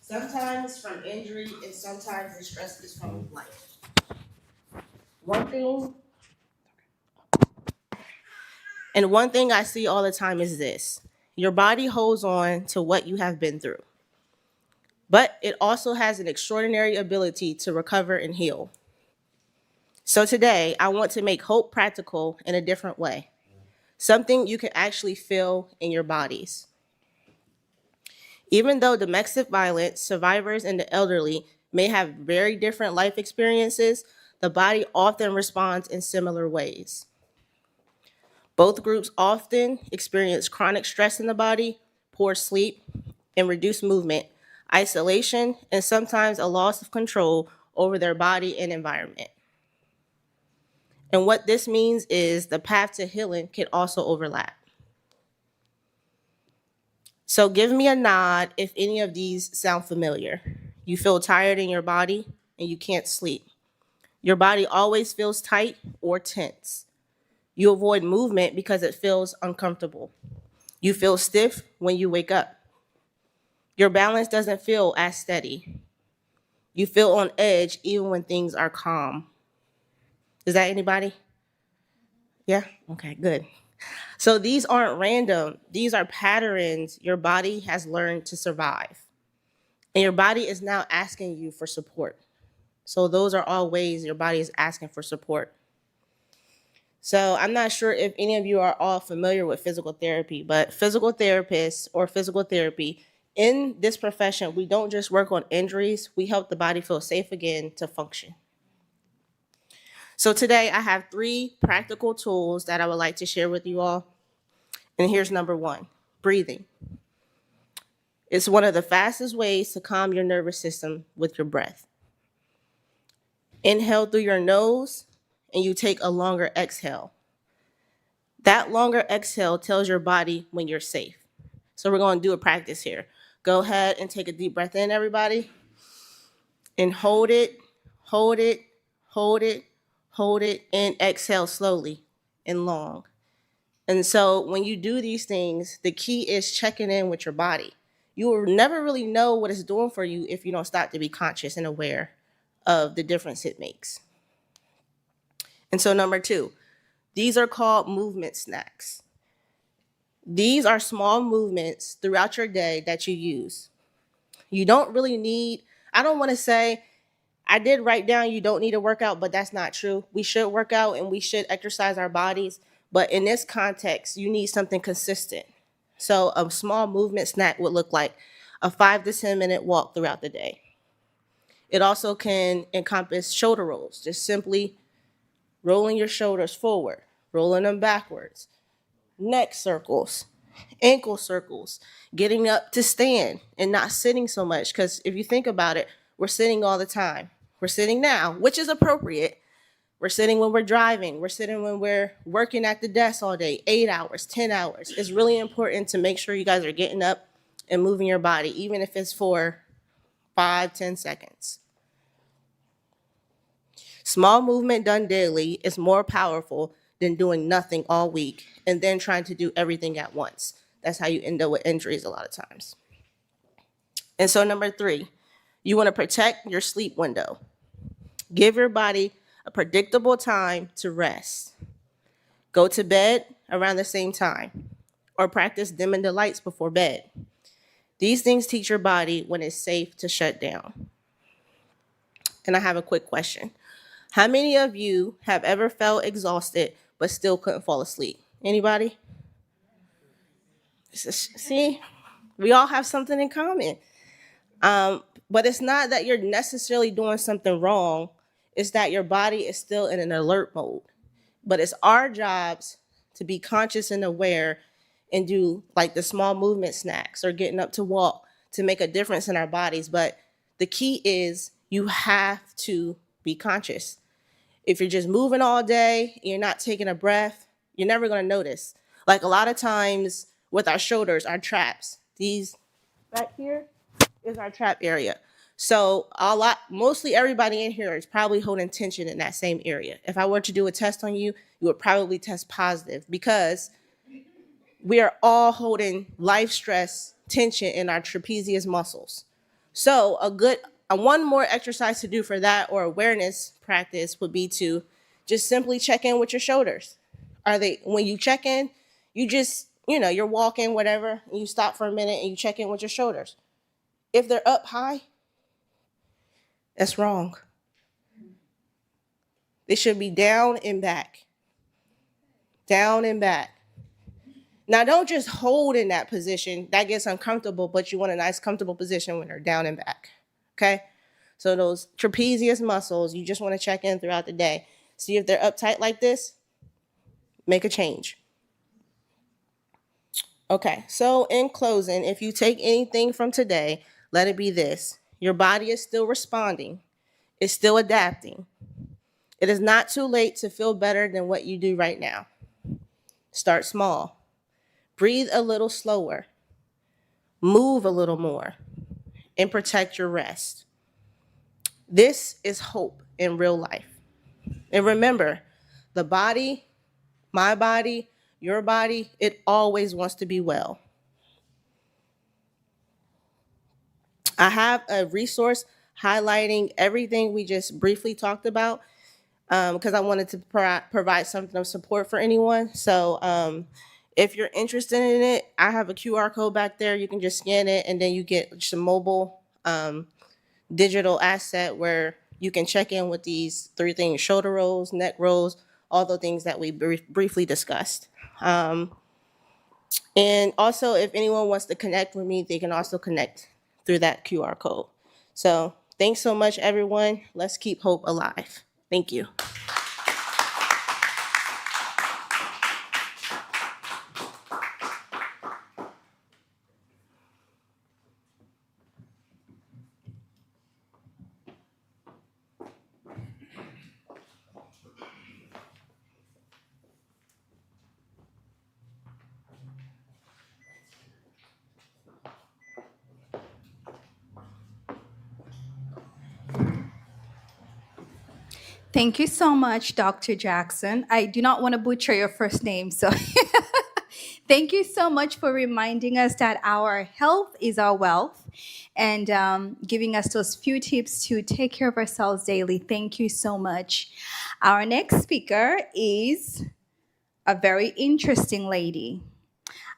Sometimes from injury, and sometimes the stress is from life. One thing I see all the time is this: your body holds on to what you have been through, but it also has an extraordinary ability to recover and heal. So today, I want to make hope practical in a different way, something you can actually feel in your bodies. Even though domestic violence survivors and the elderly may have very different life experiences, the body often responds in similar ways. Both groups often experience chronic stress in the body, poor sleep, and reduced movement, isolation, and sometimes a loss of control over their body and environment. And what this means is the path to healing can also overlap. So give me a nod if any of these sound familiar. You feel tired in your body and you can't sleep. Your body always feels tight or tense. You avoid movement because it feels uncomfortable. You feel stiff when you wake up. Your balance doesn't feel as steady. You feel on edge even when things are calm. Is that anybody? Yeah? Okay, good. So these aren't random. These are patterns your body has learned to survive. And your body is now asking you for support. So those are all ways your body is asking for support. So I'm not sure if any of you are all familiar with physical therapy, but physical therapists or physical therapy, in this profession, we don't just work on injuries, we help the body feel safe again to function. So today I have 3 practical tools that I would like to share with you all. And here's number 1, breathing. It's one of the fastest ways to calm your nervous system with your breath. Inhale through your nose, and you take a longer exhale. That longer exhale tells your body when you're safe. So we're going to do a practice here. Go ahead and take a deep breath in, everybody. And hold it, hold it, hold it, hold it, and exhale slowly and long. And so when you do these things, the key is checking in with your body. You will never really know what it's doing for you if you don't stop to be conscious and aware of the difference it makes. And so number 2, these are called movement snacks. These are small movements throughout your day that you use. You don't really need, I don't want to say, I did write down you don't need a workout, but that's not true. We should work out and we should exercise our bodies. But in this context, you need something consistent. So a small movement snack would look like a 5 to 10 minute walk throughout the day. It also can encompass shoulder rolls, just simply rolling your shoulders forward, rolling them backwards, neck circles, ankle circles, getting up to stand and not sitting so much. Because if you think about it, we're sitting all the time. We're sitting now, which is appropriate. We're sitting when we're driving. We're sitting when we're working at the desk all day, 8 hours, 10 hours. It's really important to make sure you guys are getting up and moving your body, even if it's for 5, 10 seconds. Small movement done daily is more powerful than doing nothing all week and then trying to do everything at once. That's how you end up with injuries a lot of times. And so number 3, you want to protect your sleep window. Give your body a predictable time to rest. Go to bed around the same time or practice dimming the lights before bed. These things teach your body when it's safe to shut down. And I have a quick question. How many of you have ever felt exhausted but still couldn't fall asleep? Anybody? See, we all have something in common. But it's not that you're necessarily doing something wrong. It's that your body is still in an alert mode. But it's our jobs to be conscious and aware and do like the small movement snacks or getting up to walk to make a difference in our bodies. But the key is you have to be conscious. If you're just moving all day, you're not taking a breath, you're never going to notice. Like a lot of times with our shoulders, our traps, these back here is our trap area. So mostly everybody in here is probably holding tension in that same area. If I were to do a test on you, you would probably test positive because we are all holding life stress tension in our trapezius muscles. So one more exercise to do for that or awareness practice would be to just simply check in with your shoulders. When you check in, you just, you're walking, whatever, and you stop for a minute and you check in with your shoulders. If they're up high, that's wrong. They should be down and back. Down and back. Now, don't just hold in that position. That gets uncomfortable, but you want a nice, comfortable position when they're down and back. Okay? So those trapezius muscles, you just want to check in throughout the day. See if they're uptight like this, make a change. Okay, so in closing, if you take anything from today, let it be this. Your body is still responding. It's still adapting. It is not too late to feel better than what you do right now. Start small. Breathe a little slower. Move a little more. And protect your rest. This is hope in real life. And remember, the body, my body, your body, it always wants to be well. I have a resource highlighting everything we just briefly talked about because I wanted to provide something of support for anyone. So if you're interested in it, I have a QR code back there. You can just scan it and then you get some mobile digital asset where you can check in with these 3 things: shoulder rolls, neck rolls, all the things that we briefly discussed. And also, if anyone wants to connect with me, they can also connect through that QR code. So thanks so much, everyone. Let's keep hope alive. Thank you. Thank you so much, Dr. Jackson. I do not want to butcher your first name, so thank you so much for reminding us that our health is our wealth and giving us those few tips to take care of ourselves daily. Thank you so much. Our next speaker is a very interesting lady.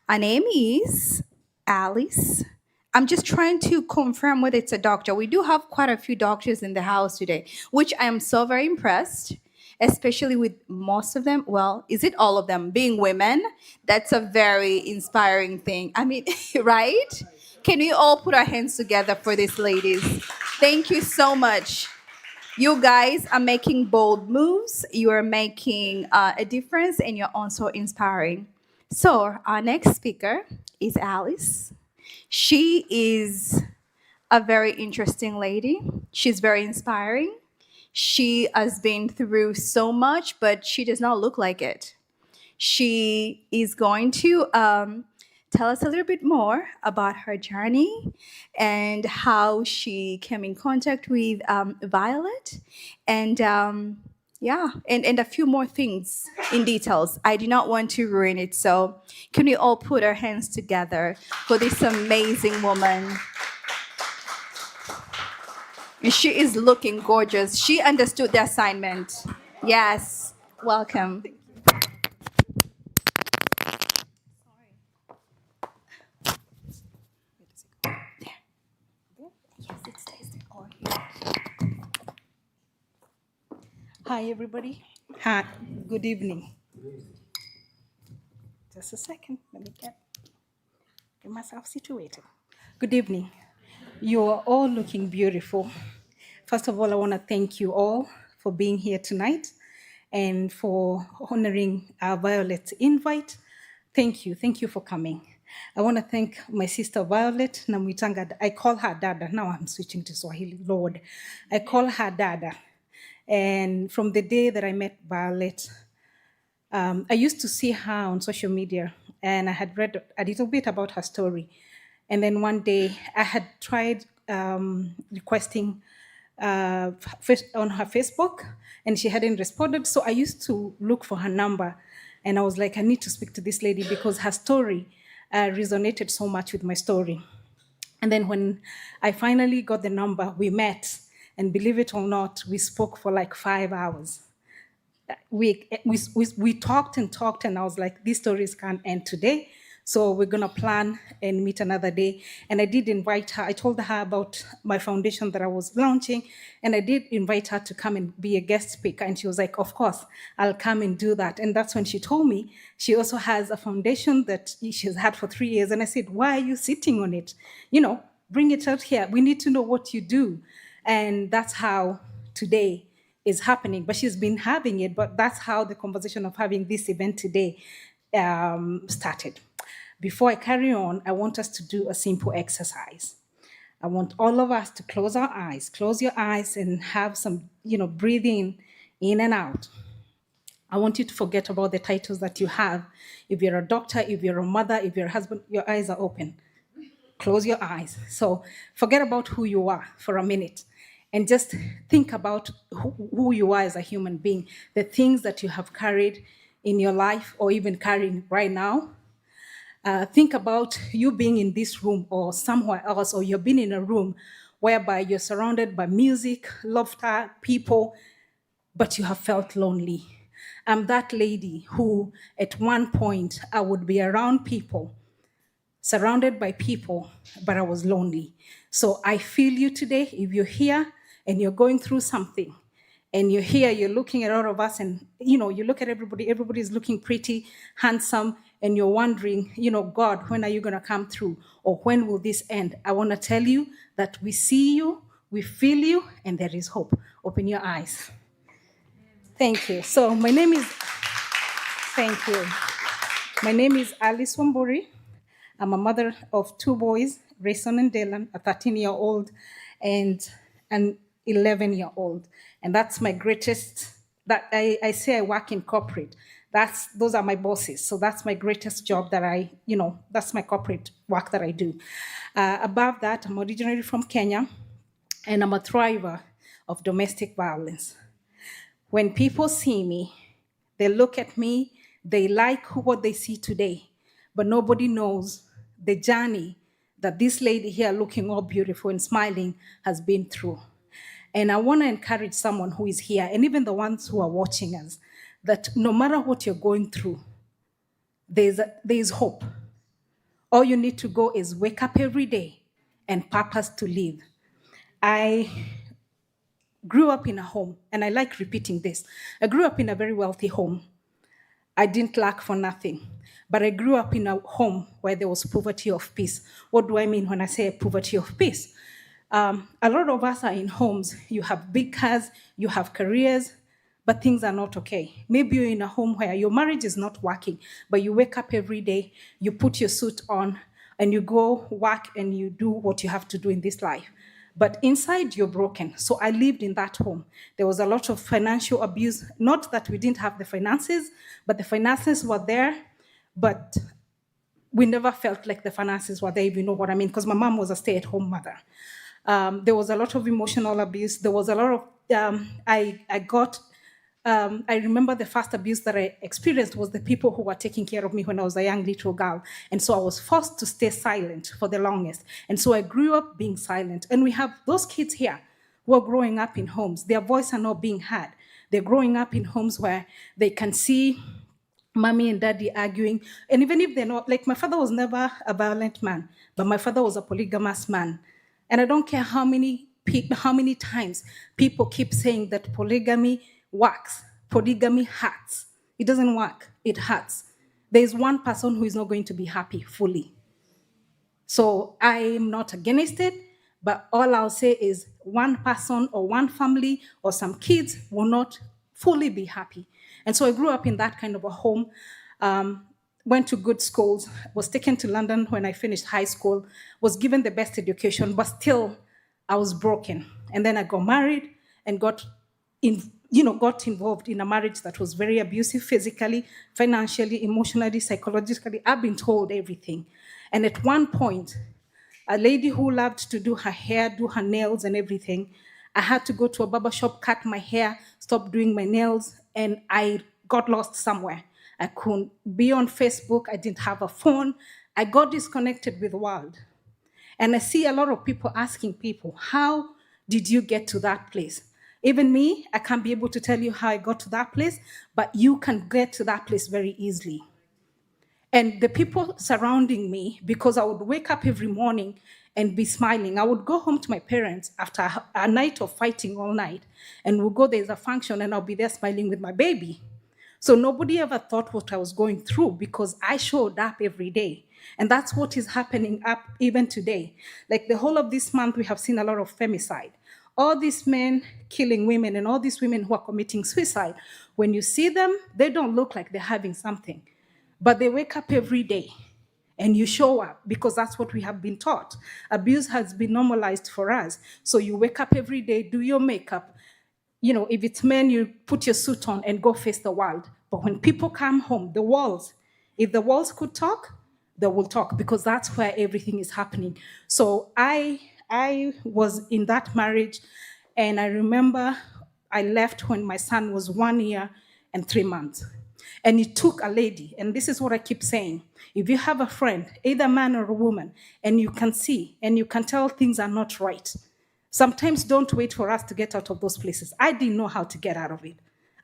Her name is Alice. I'm just trying to confirm whether it's a doctor. We do have quite a few doctors in the house today, which I am so very impressed, especially with most of them. Well, is it all of them being women? That's a very inspiring thing. I mean, right? Can we all put our hands together for these ladies? Thank you so much. You guys are making bold moves. You are making a difference, and you're also inspiring. So, our next speaker is Alice. She is a very interesting lady. She's very inspiring. She has been through so much, but she does not look like it. She is going to tell us a little bit more about her journey and how she came in contact with Violet, and yeah, and a few more things in details. I do not want to ruin it, so can we all put our hands together for this amazing woman? She is looking gorgeous. She understood the assignment. Yes, welcome. Hi, everybody. Hi, good evening. Just a second, let me get myself situated. Good evening. You are all looking beautiful. First of all, I want to thank you all for being here tonight and for honoring our Violet's invite. Thank you. Thank you for coming. I want to thank my sister Violet Namwitanga. I call her Dada. Now I'm switching to Swahili, Lord. I call her Dada. And from the day that I met Violet, I used to see her on social media, and I had read a little bit about her story. And then one day I had tried requesting on her Facebook, and she hadn't responded. So I used to look for her number, and I was like, I need to speak to this lady because her story resonated so much with my story. And then when I finally got the number, we met. And believe it or not, we spoke for like 5 hours. We talked and talked, and I was like, these stories can't end today. So we're gonna plan and meet another day. And I did invite her. I told her about my foundation that I was launching, and I did invite her to come and be a guest speaker. And she was like, of course, I'll come and do that. And that's when she told me she also has a foundation that she's had for 3 years. And I said, why are you sitting on it? You know, bring it out here. We need to know what you do. And that's how today is happening. But she's been having it, but that's how the conversation of having this event today started. Before I carry on, I want us to do a simple exercise. I want all of us to close our eyes. Close your eyes and have some, breathing in and out. I want you to forget about the titles that you have. If you're a doctor, if you're a mother, if you're a husband, your eyes are open. Close your eyes. So forget about who you are for a minute and just think about who you are as a human being, the things that you have carried in your life or even carrying right now. Think about you being in this room or somewhere else, or you've been in a room whereby you're surrounded by music, laughter, people, but you have felt lonely. I'm that lady who at one point I would be around people, surrounded by people, but I was lonely. So I feel you today. If you're here and you're going through something, and you're here, you're looking at all of us, and you look at everybody's looking pretty, handsome, and you're wondering, God, when are you gonna come through? Or when will this end? I wanna tell you that we see you, we feel you, and there is hope. Open your eyes. Thank you. So thank you. My name is Alice Wamburi. I'm a mother of 2 boys, Rayson and Dylan, a 13-year-old and an 11-year-old. And that's my greatest, that I say I work in corporate. Those are my bosses. So that's my greatest job that that's my corporate work that I do. Above that, I'm originally from Kenya, and I'm a thriver of domestic violence. When people see me, they look at me, they like what they see today, but nobody knows the journey that this lady here looking all beautiful and smiling has been through. And I want to encourage someone who is here, and even the ones who are watching us, that no matter what you're going through, there's hope. All you need to go is wake up every day and purpose to live. I grew up in a home, and I like repeating this. I grew up in a very wealthy home. I didn't lack for nothing, but I grew up in a home where there was poverty of peace. What do I mean when I say poverty of peace? A lot of us are in homes, you have big cars, you have careers, but things are not okay. Maybe you're in a home where your marriage is not working, but you wake up every day, you put your suit on, and you go work and you do what you have to do in this life. But inside, you're broken. So I lived in that home. There was a lot of financial abuse. Not that we didn't have the finances, but the finances were there, but we never felt like the finances were there, if you know what I mean, because my mom was a stay-at-home mother. There was a lot of emotional abuse. There was a lot of, I remember the first abuse that I experienced was the people who were taking care of me when I was a young little girl. And so I was forced to stay silent for the longest. And so I grew up being silent. And we have those kids here who are growing up in homes. Their voice are not being heard. They're growing up in homes where they can see mommy and daddy arguing. And even if they're not, like my father was never a violent man, but my father was a polygamous man. And I don't care how many times people keep saying that polygamy works, polygamy hurts. It doesn't work, it hurts. There's one person who is not going to be happy fully. So I'm not against it, but all I'll say is one person or one family or some kids will not fully be happy. And so I grew up in that kind of a home, went to good schools, was taken to London when I finished high school, was given the best education, but still I was broken. And then I got married and got involved in a marriage that was very abusive physically, financially, emotionally, psychologically. I've been told everything. And at one point, a lady who loved to do her hair, do her nails and everything, I had to go to a barber shop, cut my hair, stop doing my nails, and I got lost somewhere. I couldn't be on Facebook. I didn't have a phone. I got disconnected with the world. And I see a lot of people asking people, how did you get to that place? Even me, I can't be able to tell you how I got to that place, but you can get to that place very easily. And the people surrounding me, because I would wake up every morning and be smiling. I would go home to my parents after a night of fighting all night, and we'll go, there's a function, and I'll be there smiling with my baby. So nobody ever thought what I was going through because I showed up every day. And that's what is happening up even today. Like the whole of this month, we have seen a lot of femicide. All these men killing women and all these women who are committing suicide, when you see them, they don't look like they're having something. But they wake up every day and you show up because that's what we have been taught. Abuse has been normalized for us. So you wake up every day, do your makeup. You know, if it's men, you put your suit on and go face the world. But when people come home, the walls, if the walls could talk, they will talk because that's where everything is happening. So I was in that marriage, and I remember I left when my son was 1 year and 3 months. And it took a lady, and this is what I keep saying. If you have a friend, either a man or a woman, and you can see and you can tell things are not right, sometimes don't wait for us to get out of those places. I didn't know how to get out of it.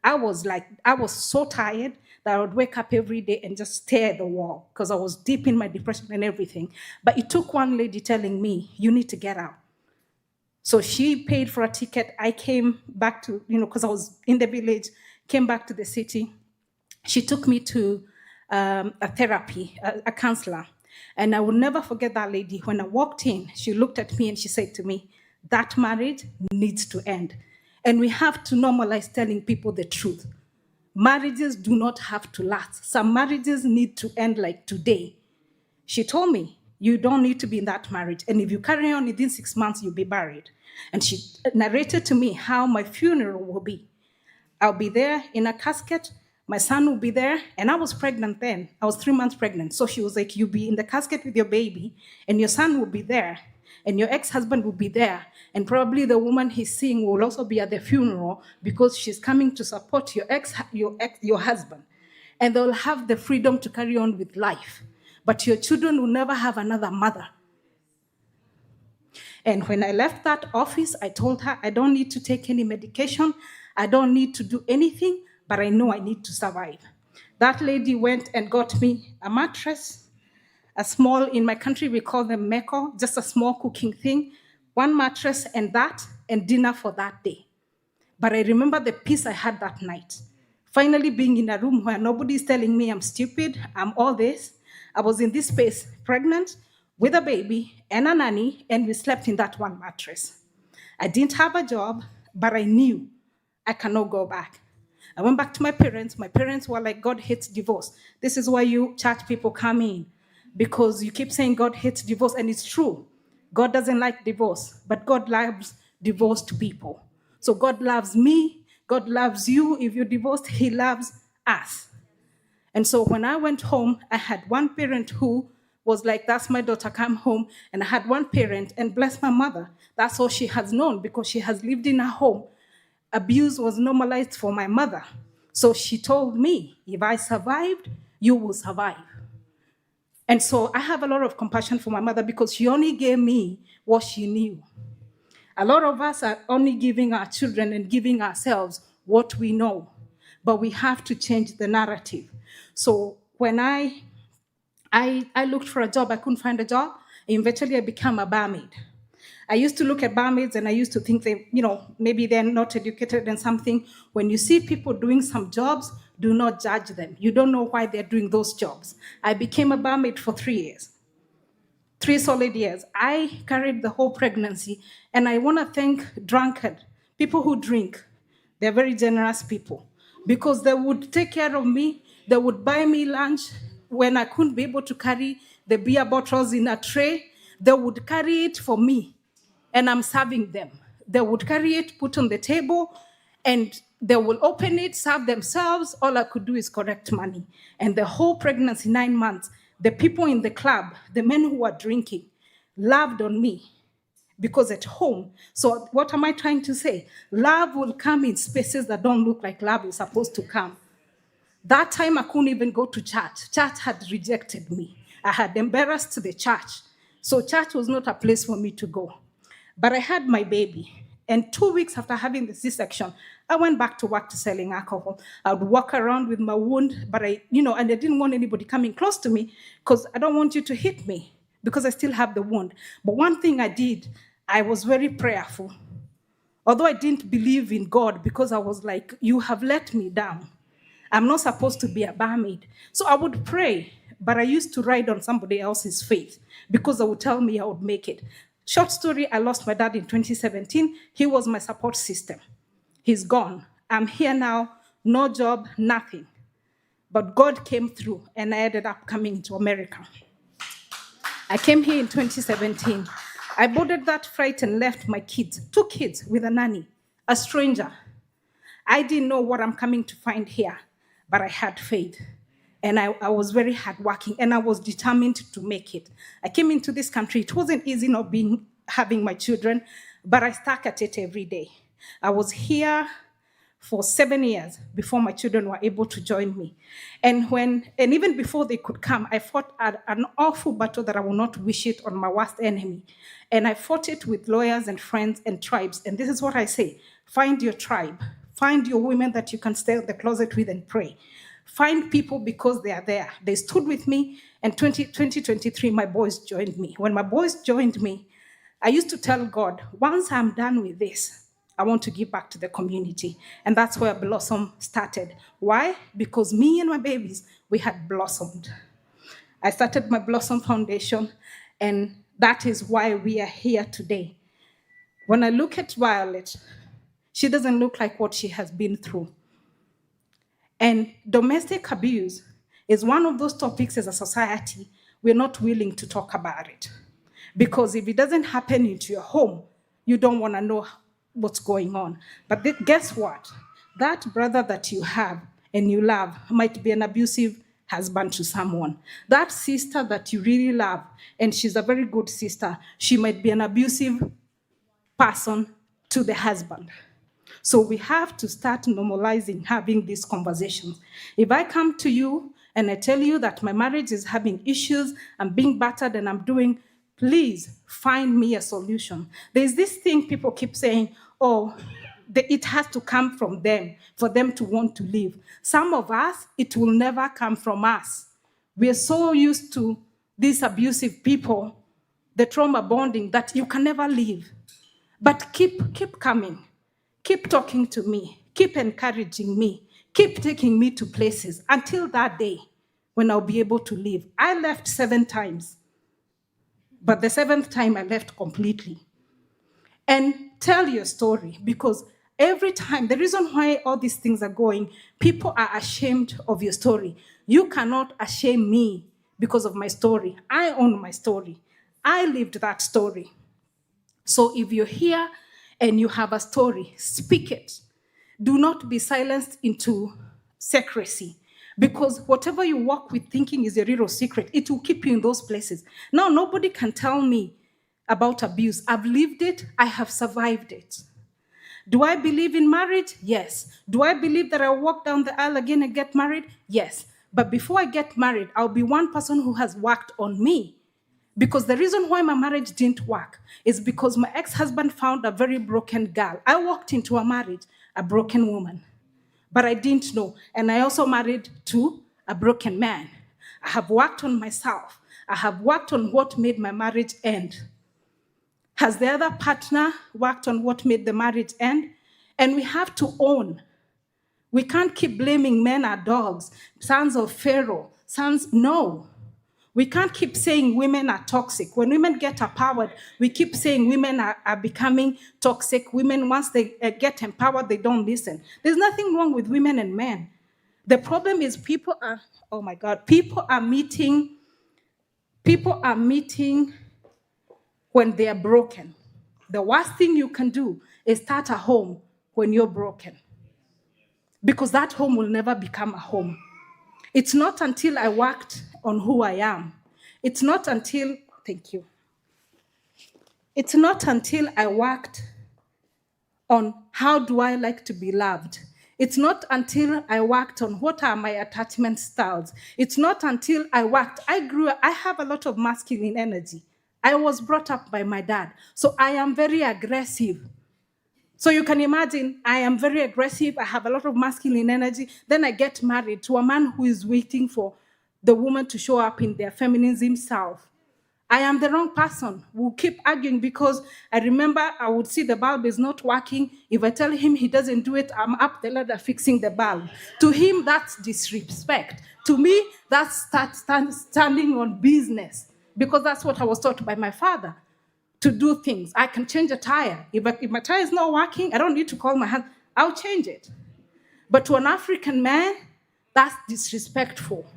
I was so tired that I would wake up every day and just stare at the wall because I was deep in my depression and everything. But it took one lady telling me, you need to get out. So she paid for a ticket. I came back to, because I was in the village, came back to the city. She took me to a therapy, a counselor. And I will never forget that lady. When I walked in, she looked at me and she said to me, that marriage needs to end. And we have to normalize telling people the truth. Marriages do not have to last. Some marriages need to end like today. She told me, you don't need to be in that marriage. And if you carry on within 6 months, you'll be buried. And she narrated to me how my funeral will be. I'll be there in a casket. My son will be there. And I was pregnant then. I was 3 months pregnant. So she was like, you'll be in the casket with your baby and your son will be there. and your ex-husband will be there, and probably the woman he's seeing will also be at the funeral because she's coming to support your husband, and they'll have the freedom to carry on with life. But your children will never have another mother. And when I left that office, I told her, I don't need to take any medication. I don't need to do anything, but I know I need to survive. That lady went and got me a mattress, a small, in my country we call them meko, just a small cooking thing, one mattress and dinner for that day. But I remember the peace I had that night. Finally being in a room where nobody's telling me I'm stupid, I'm all this. I was in this space, pregnant, with a baby and a nanny, and we slept in that one mattress. I didn't have a job, but I knew I cannot go back. I went back to my parents. My parents were like, God hates divorce. This is why you church people come in, because you keep saying God hates divorce, and it's true. God doesn't like divorce, but God loves divorced people. So God loves me, God loves you. If you're divorced, he loves us. And so when I went home, I had one parent who was like, that's my daughter, come home. And I had one parent, and bless my mother, that's all she has known because she has lived in a home. Abuse was normalized for my mother. So she told me, if I survived, you will survive. And so I have a lot of compassion for my mother because she only gave me what she knew. A lot of us are only giving our children and giving ourselves what we know, but we have to change the narrative. So when I looked for a job, I couldn't find a job. Eventually I became a barmaid. I used to look at barmaids and I used to think they, maybe they're not educated in something. When you see people doing some jobs, do not judge them. You don't know why they're doing those jobs. I became a barmaid for 3 years. 3 solid years. I carried the whole pregnancy, and I want to thank drunkard, people who drink. They're very generous people because they would take care of me. They would buy me lunch when I couldn't be able to carry the beer bottles in a tray. They would carry it for me, and I'm serving them. They would carry it, put on the table, and they will open it, serve themselves. All I could do is collect money. And the whole pregnancy, 9 months, the people in the club, the men who were drinking, loved on me because at home. So what am I trying to say? Love will come in spaces that don't look like love is supposed to come. That time I couldn't even go to church. Church had rejected me. I had embarrassed the church. So church was not a place for me to go. But I had my baby. And 2 weeks after having the C-section, I went back to work to selling alcohol. I would walk around with my wound, but and I didn't want anybody coming close to me because I don't want you to hit me because I still have the wound. But one thing I did, I was very prayerful. Although I didn't believe in God because I was like, you have let me down. I'm not supposed to be a barmaid. So I would pray, but I used to ride on somebody else's faith because they would tell me I would make it. Short story, I lost my dad in 2017. He was my support system. He's gone. I'm here now, no job, nothing. But God came through, and I ended up coming to America. I came here in 2017. I boarded that flight and left my kids, 2 kids with a nanny, a stranger. I didn't know what I'm coming to find here, but I had faith. And I was very hardworking, and I was determined to make it. I came into this country. It wasn't easy not having my children, but I stuck at it every day. I was here for 7 years before my children were able to join me. And even before they could come, I fought an awful battle that I will not wish it on my worst enemy. And I fought it with lawyers and friends and tribes. And this is what I say: find your tribe. Find your women that you can stay in the closet with and pray. Find people because they are there. They stood with me, and 2023, my boys joined me. When my boys joined me, I used to tell God, once I'm done with this, I want to give back to the community. And that's where Blossom started. Why? Because me and my babies, we had blossomed. I started my Blossom Foundation, and that is why we are here today. When I look at Violet, she doesn't look like what she has been through. And domestic abuse is one of those topics as a society we're not willing to talk about it. Because if it doesn't happen into your home, you don't want to know what's going on. But guess what? That brother that you have and you love might be an abusive husband to someone. That sister that you really love, and she's a very good sister, she might be an abusive person to the husband. So we have to start normalizing having these conversations. If I come to you and I tell you that my marriage is having issues, I'm being battered and I'm doing, please find me a solution. There's this thing people keep saying, oh, it has to come from them for them to want to leave. Some of us, it will never come from us. We are so used to these abusive people, the trauma bonding, that you can never leave. But keep coming. Keep talking to me. Keep encouraging me. Keep taking me to places until that day when I'll be able to leave. I left 7 times, but the 7th time I left completely. And tell your story, because every time, the reason why all these things are going, people are ashamed of your story. You cannot ashame me because of my story. I own my story. I lived that story. So if you're here and you have a story, speak it. Do not be silenced into secrecy, because whatever you walk with thinking is a real secret, it will keep you in those places. Now, nobody can tell me about abuse. I've lived it. I have survived it. Do I believe in marriage? Yes. Do I believe that I'll walk down the aisle again and get married? Yes. But before I get married, I'll be one person who has worked on me. Because the reason why my marriage didn't work is because my ex-husband found a very broken girl. I walked into a marriage, a broken woman, but I didn't know. And I also married to a broken man. I have worked on myself. I have worked on what made my marriage end. Has the other partner worked on what made the marriage end? And we have to own. We can't keep blaming men are dogs, sons of Pharaoh, no. We can't keep saying women are toxic. When women get empowered, we keep saying women are becoming toxic. Women, once they get empowered, they don't listen. There's nothing wrong with women and men. The problem is people are meeting when they are broken. The worst thing you can do is start a home when you're broken, because that home will never become a home. It's not until I worked on who I am. It's not until I worked on how do I like to be loved. It's not until I worked on what are my attachment styles. It's not until I have a lot of masculine energy. I was brought up by my dad, so I am very aggressive. So you can imagine, I am very aggressive, I have a lot of masculine energy, then I get married to a man who is waiting for the woman to show up in their feminism self. I am the wrong person. We'll keep arguing, because I remember I would see the bulb is not working. If I tell him he doesn't do it, I'm up the ladder fixing the bulb. To him, that's disrespect. To me, that's standing on business, because that's what I was taught by my father. To do things. I can change a tire. If my tire is not working, I don't need to call my husband. I'll change it. But to an African man, that's disrespectful.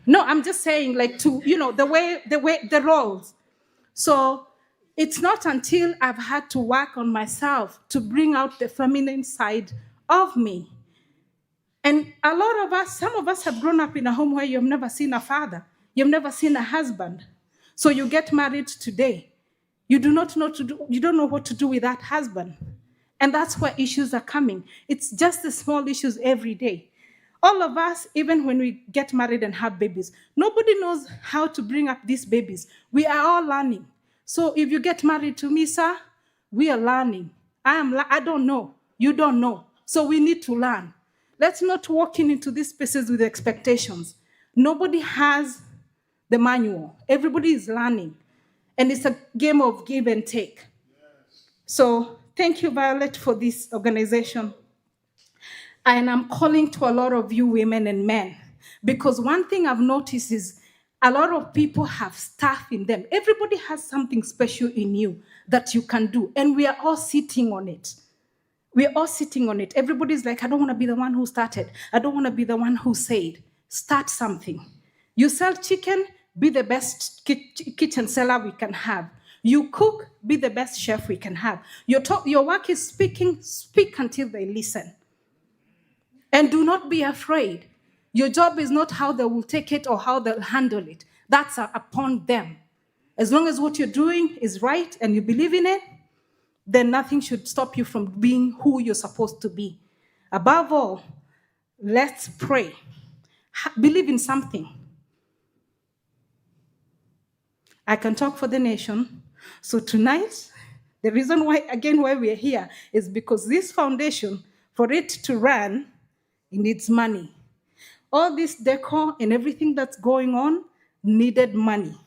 No, I'm just saying, like, the roles. So it's not until I've had to work on myself to bring out the feminine side of me. And a lot of us, some of us have grown up in a home where you've never seen a father. You've never seen a husband. So you get married today. You don't know what to do with that husband. And that's where issues are coming. It's just the small issues every day. All of us, even when we get married and have babies, nobody knows how to bring up these babies. We are all learning. So if you get married to me, sir, we are learning. I don't know. You don't know. So we need to learn. Let's not walk into these spaces with expectations. Nobody has the manual. Everybody is learning. And it's a game of give and take. So thank you, Violet, for this organization. And I'm calling to a lot of you women and men, because one thing I've noticed is a lot of people have stuff in them. Everybody has something special in you that you can do. And we are all sitting on it. We are all sitting on it. Everybody's like, I don't want to be the one who started. I don't want to be the one who said. Start something. You sell chicken, be the best kitchen seller we can have. You cook, be the best chef we can have. Your work is speaking, speak until they listen. And do not be afraid. Your job is not how they will take it or how they'll handle it. That's upon them. As long as what you're doing is right and you believe in it, then nothing should stop you from being who you're supposed to be. Above all, let's pray. Believe in something. I can talk for the nation. So tonight, the reason why we're here is because this foundation, for it to run, it needs money. All this decor and everything that's going on needed money.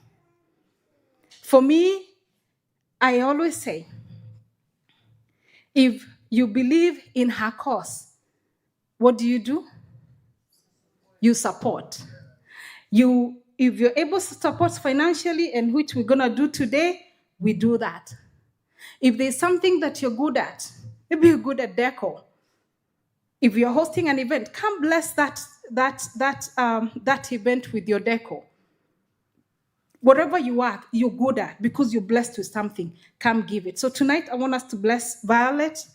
For me, I always say, if you believe in her cause, what do? You support. If you're able to support financially, and which we're gonna do today, we do that. If there's something that you're good at, maybe you're good at decor. If you're hosting an event, come bless that event with your decor. Whatever you're good at, because you're blessed with something, come give it. So tonight, I want us to bless Violet.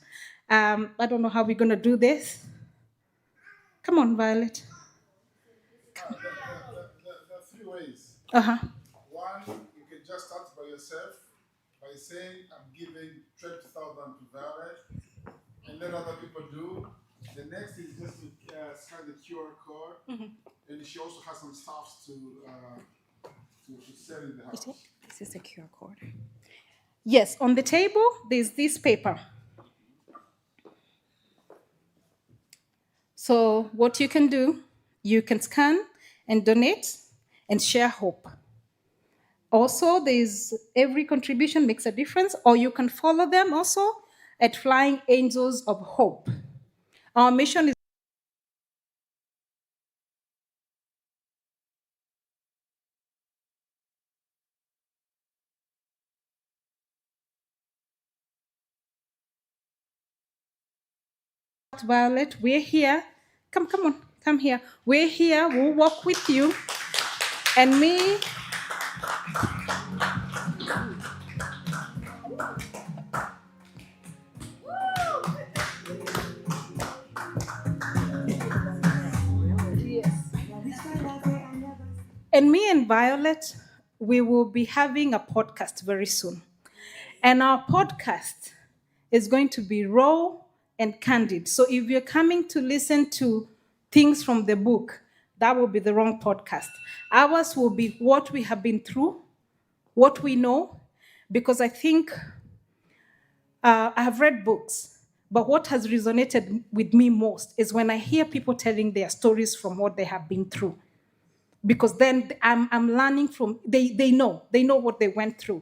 I don't know how we're gonna do this. Come on, Violet. There are three ways. Uh-huh. One, you can just start by yourself by saying, I'm giving 20,000 to Violet, and let other people do. The next is just to scan the QR code, and she also has some stuff to sell in the house. This is the QR code. Yes, on the table, there's this paper. So what you can do, you can scan and donate and share hope. Also, there's every contribution makes a difference, or you can follow them also at Flying Angels of Hope. Our mission is Violet, we're here. Come on, come here. We're here, we'll walk with you. And me, and Violet, we will be having a podcast very soon. And our podcast is going to be raw and candid. So if you're coming to listen to things from the book, that will be the wrong podcast. Ours will be what we have been through, what we know, because I think I have read books, but what has resonated with me most is when I hear people telling their stories from what they have been through. Because then I'm learning from, they know what they went through.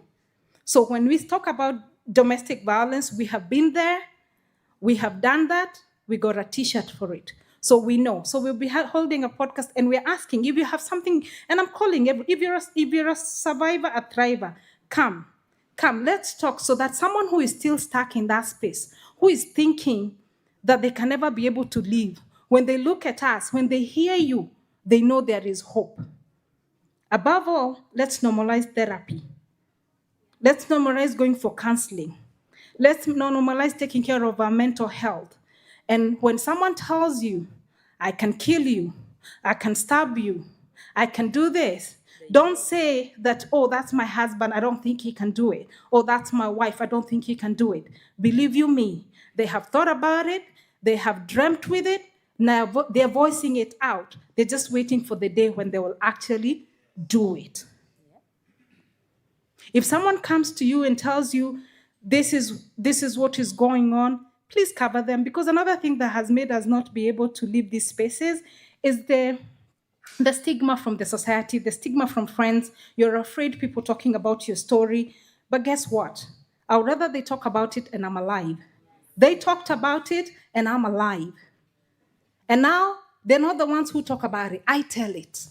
So when we talk about domestic violence, we have been there, we have done that, we got a t-shirt for it. So we know. So we'll be holding a podcast, and we're asking if you have something, and I'm calling, if you're a survivor, a thriver, come, let's talk, so that someone who is still stuck in that space, who is thinking that they can never be able to leave, when they look at us, when they hear you, they know there is hope. Above all, let's normalize therapy. Let's normalize going for counseling. Let's normalize taking care of our mental health. And when someone tells you, I can kill you, I can stab you, I can do this, don't say that, oh, that's my husband, I don't think he can do it. Or that's my wife, I don't think he can do it. Believe you me, they have thought about it, they have dreamt with it, now they're voicing it out. They're just waiting for the day when they will actually do it. If someone comes to you and tells you, this is what is going on, please cover them, because another thing that has made us not be able to leave these spaces is the stigma from the society, the stigma from friends. You're afraid people talking about your story. But guess what? I would rather they talk about it and I'm alive. They talked about it and I'm alive. And now they're not the ones who talk about it. I tell it.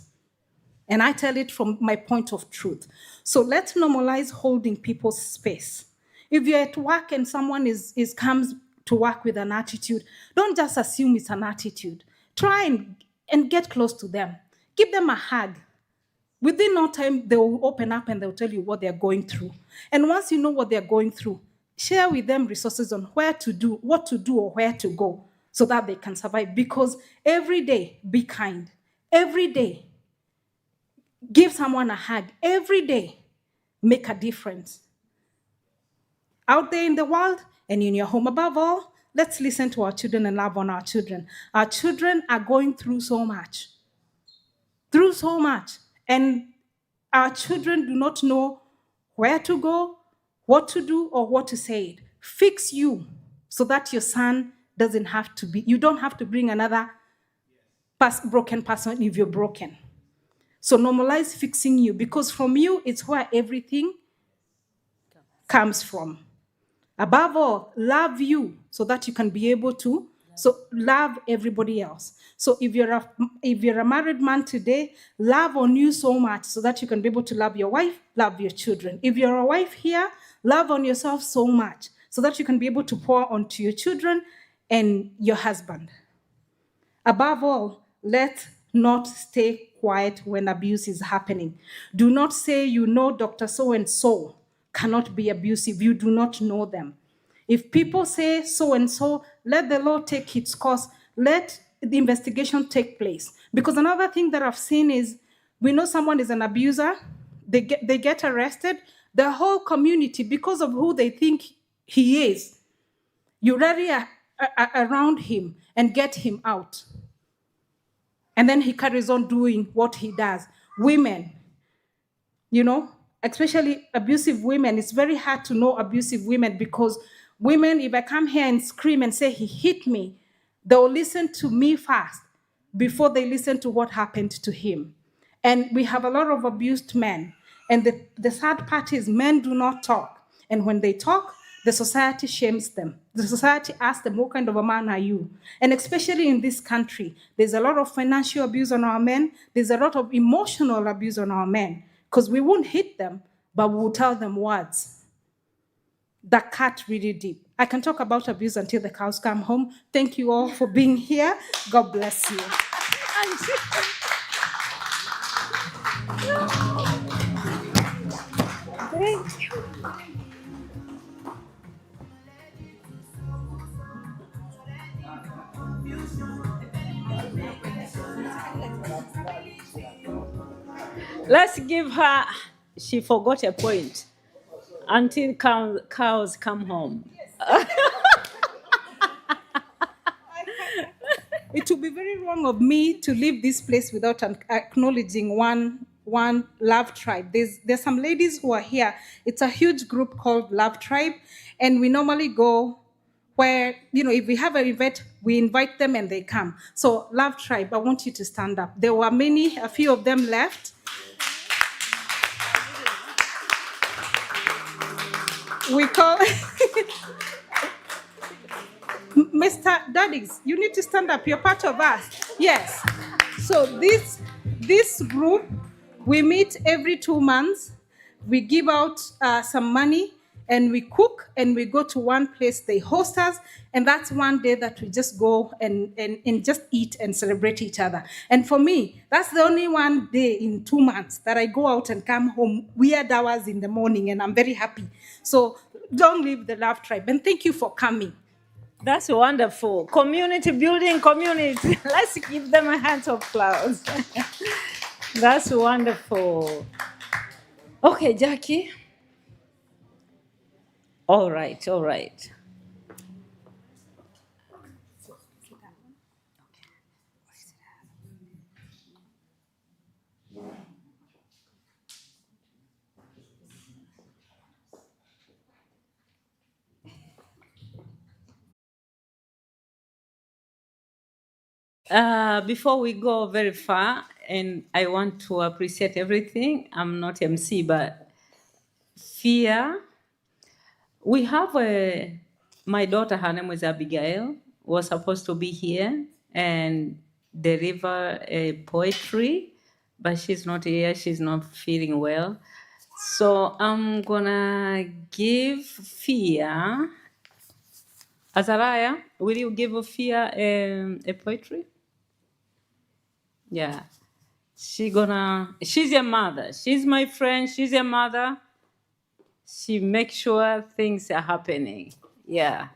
And I tell it from my point of truth. So let's normalize holding people's space. If you're at work and someone comes to work with an attitude, don't just assume it's an attitude. Try and get close to them. Give them a hug. Within no time, they will open up and they'll tell you what they're going through. And once you know what they're going through, share with them resources on what to do or where to go so that they can survive. Because every day, be kind. Every day, give someone a hug. Every day, make a difference. Out there in the world and in your home, above all, let's listen to our children and love on our children. Our children are going through so much. And our children do not know where to go, what to do, or what to say. Fix you so that your son doesn't have to be, you don't have to bring another broken person if you're broken. So normalize fixing you, because from you, it's where everything comes from. Above all, love you so that you can be able to love everybody else. So if you're a married man today, love on you so much so that you can be able to love your wife, love your children. If you're a wife here, love on yourself so much so that you can be able to pour onto your children and your husband. Above all, let's not stay quiet when abuse is happening. Do not say you know Dr. So-and-so cannot be abusive. You do not know them. If people say so-and-so, let the law take its course. Let the investigation take place. Because another thing that I've seen is, we know someone is an abuser, they get arrested, the whole community, because of who they think he is, you rally around him and get him out. And then he carries on doing what he does. Women, especially abusive women, it's very hard to know abusive women, because women, if I come here and scream and say he hit me, they'll listen to me first before they listen to what happened to him. And we have a lot of abused men. And the sad part is, men do not talk. And when they talk, the society shames them. The society asks them, what kind of a man are you? And especially in this country, there's a lot of financial abuse on our men. There's a lot of emotional abuse on our men, because we won't hit them, but we will tell them words that cut really deep. I can talk about abuse until the cows come home. Thank you all for being here. God bless you. Thank you. Let's give her, she forgot a point, until cows come home. It would be very wrong of me to leave this place without acknowledging one Love Tribe. There's some ladies who are here. It's a huge group called Love Tribe, and we normally go where, if we have an event, we invite them and they come. So Love Tribe, I want you to stand up. There were a few of them left. We call Mr. Daddies, you need to stand up. You're part of us. Yes. So this group, we meet every 2 months. We give out some money, and we cook, and we go to one place. They host us, and that's one day that we just go and just eat and celebrate each other. And for me, that's the only one day in 2 months that I go out and come home weird hours in the morning, and I'm very happy. So don't leave the Love Tribe, and thank you for coming. That's wonderful. Community building, community. Let's give them a hand of applause. That's wonderful. Okay, Jackie. All right. Before we go very far, and I want to appreciate everything. I'm not MC, but Fia. We have my daughter, her name is Abigail, was supposed to be here and deliver a poetry, but she's not here. She's not feeling well. So I'm gonna give Fia, Azariah, will you give Fia a poetry? Yeah. She's your mother. She's my friend. She's your mother. She makes sure things are happening. Yeah.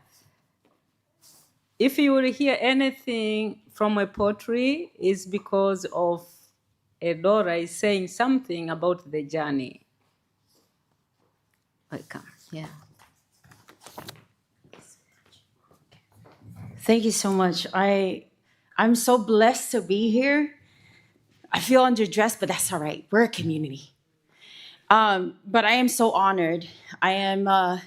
If you will hear anything from a poetry is because of Edora is saying something about the journey. Welcome. Yeah. Thank you so much. I'm so blessed to be here. I feel underdressed, but that's all right. We're a community. But I am so honored. I'm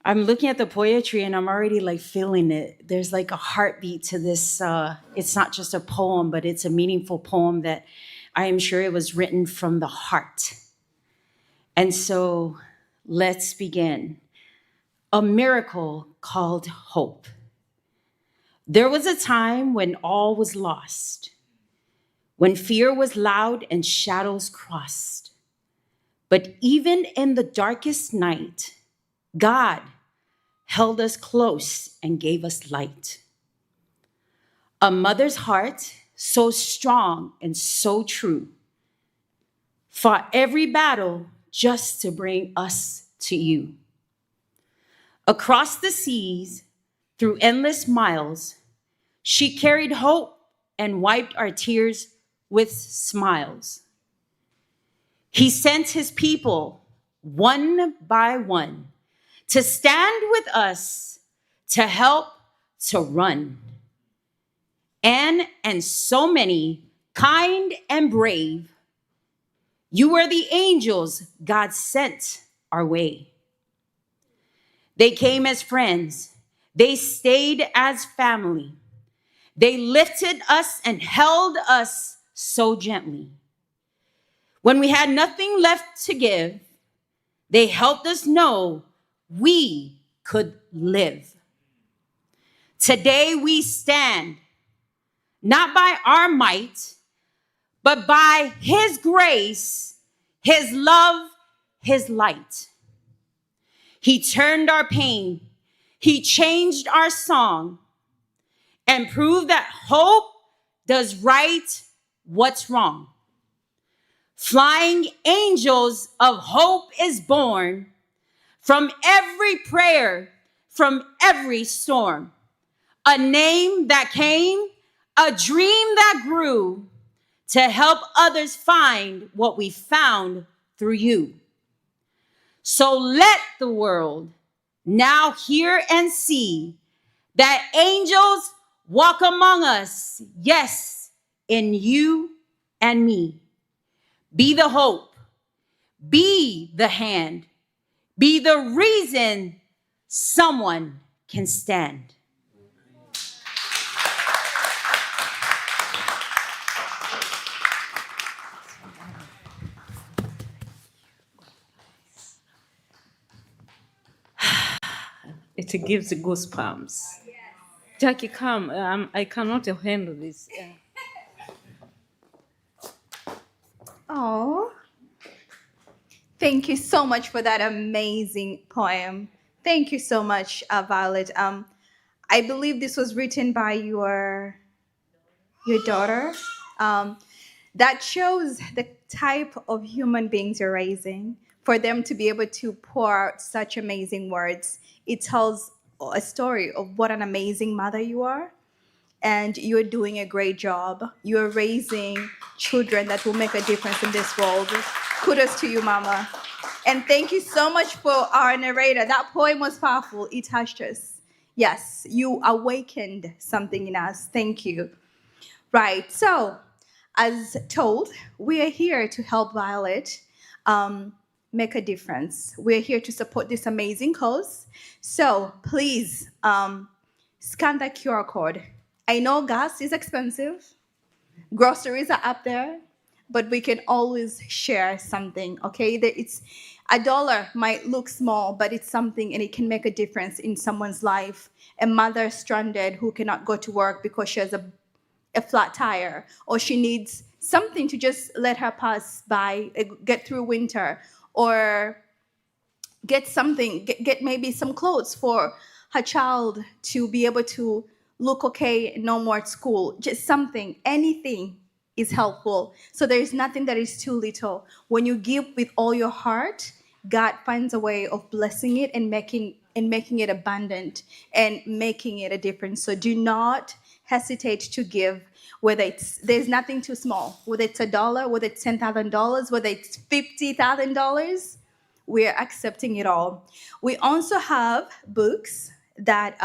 looking at the poetry and I'm already like feeling it. There's like a heartbeat to this. It's not just a poem, but it's a meaningful poem that I am sure it was written from the heart. And so let's begin. A miracle called hope. There was a time when all was lost, when fear was loud and shadows crossed. But even in the darkest night, God held us close and gave us light. A mother's heart, so strong and so true, fought every battle just to bring us to you. Across the seas, through endless miles, she carried hope and wiped our tears with smiles. He sent his people one by one to stand with us, to help, to run. And so many, kind and brave, you were the angels God sent our way. They came as friends. They stayed as family. They lifted us and held us so gently. When we had nothing left to give, they helped us know we could live. Today we stand, not by our might, but by his grace, his love, his light. He turned our pain, he changed our song, and proved that hope does right what's wrong. Flying angels of hope is born from every prayer, from every storm. A name that came, a dream that grew, to help others find what we found through you. So let the world now hear and see that angels walk among us, yes, in you and me. Be the hope, be the hand, be the reason someone can stand. It gives goosebumps. Jackie, come. I cannot handle this. Oh, thank you so much for that amazing poem. Thank you so much, Violet. I believe this was written by your daughter. That shows the type of human beings you're raising. For them to be able to pour out such amazing words, it tells a story of what an amazing mother you are. And you're doing a great job. You're raising children that will make a difference in this world. Kudos to you, Mama. And thank you so much for our narrator. That poem was powerful. It touched us. Yes, you awakened something in us. Thank you. Right, so as told, we are here to help Violet make a difference. We're here to support this amazing cause. So please scan that QR code. I know gas is expensive, groceries are up there, but we can always share something, okay? It's $1 might look small, but it's something and it can make a difference in someone's life. A mother stranded who cannot go to work because she has a flat tire, or she needs something to just let her pass by, get through winter, or get something, get maybe some clothes for her child to be able to look okay, no more at school, just something, anything is helpful. So there is nothing that is too little. When you give with all your heart, God finds a way of blessing it and making and making it abundant and making it a difference. So do not hesitate to give, whether there's nothing too small, whether it's $1, whether it's $10,000, whether it's $50,000, we're accepting it all. We also have books that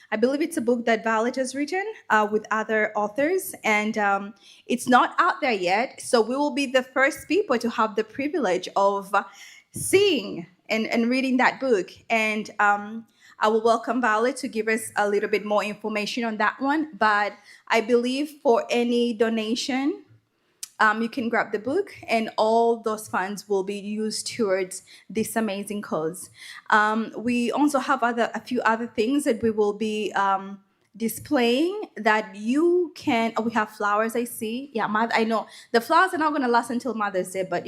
I believe it's a book that Violet has written with other authors, and it's not out there yet. So we will be the first people to have the privilege of seeing and reading that book. And I will welcome Violet to give us a little bit more information on that one. But I believe for any donation, you can grab the book, and all those funds will be used towards this amazing cause. We also have a few other things that we will be displaying that you can. Oh, we have flowers, I see. Yeah, I know the flowers are not going to last until Mother's Day, but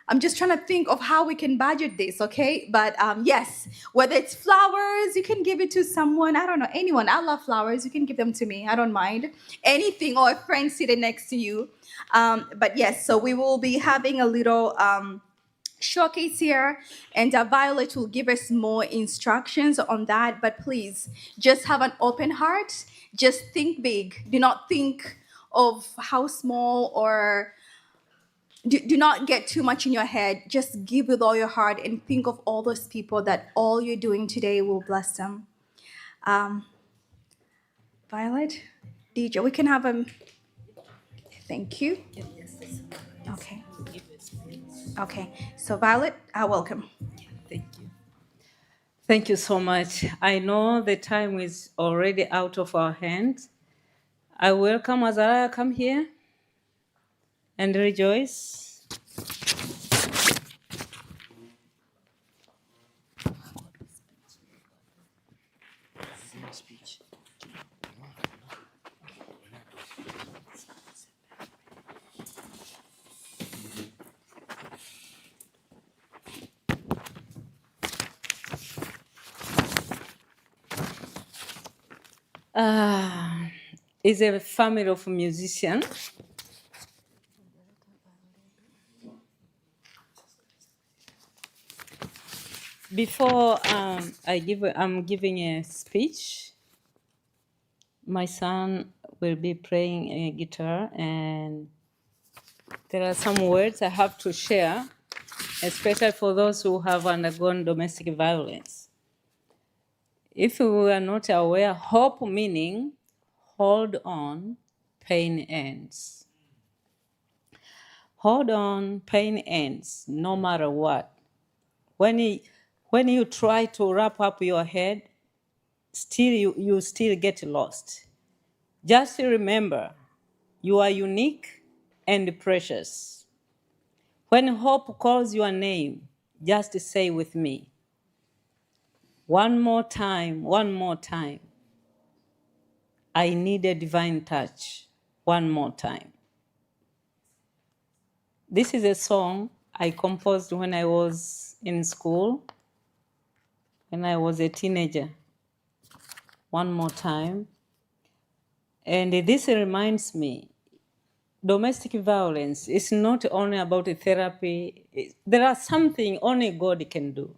I'm just trying to think of how we can budget this, okay? But yes, whether it's flowers, you can give it to someone. I don't know, anyone. I love flowers. You can give them to me. I don't mind. Anything, or a friend sitting next to you. But yes, so we will be having a little showcase here, and Violet will give us more instructions on that. But please, just have an open heart. Just think big. Do not think of how small or do not get too much in your head. Just give with all your heart and think of all those people that all you're doing today will bless them. Violet, DJ, we can have them. Thank you. Okay. Okay. So Violet, welcome. Thank you. Thank you so much. I know the time is already out of our hands. I welcome Azariah, come here and rejoice. Is a family of musicians. Before I'm giving a speech, my son will be playing a guitar, and there are some words I have to share, especially for those who have undergone domestic violence. If we are not aware, hope meaning hold on, pain ends. Hold on, pain ends, no matter what. When you try to wrap up your head, still you still get lost. Just remember, you are unique and precious. When hope calls your name, just say with me, one more time, one more time. I need a divine touch, one more time. This is a song I composed when I was in school, when I was a teenager. One more time. And this reminds me, domestic violence is not only about therapy. There are something only God can do.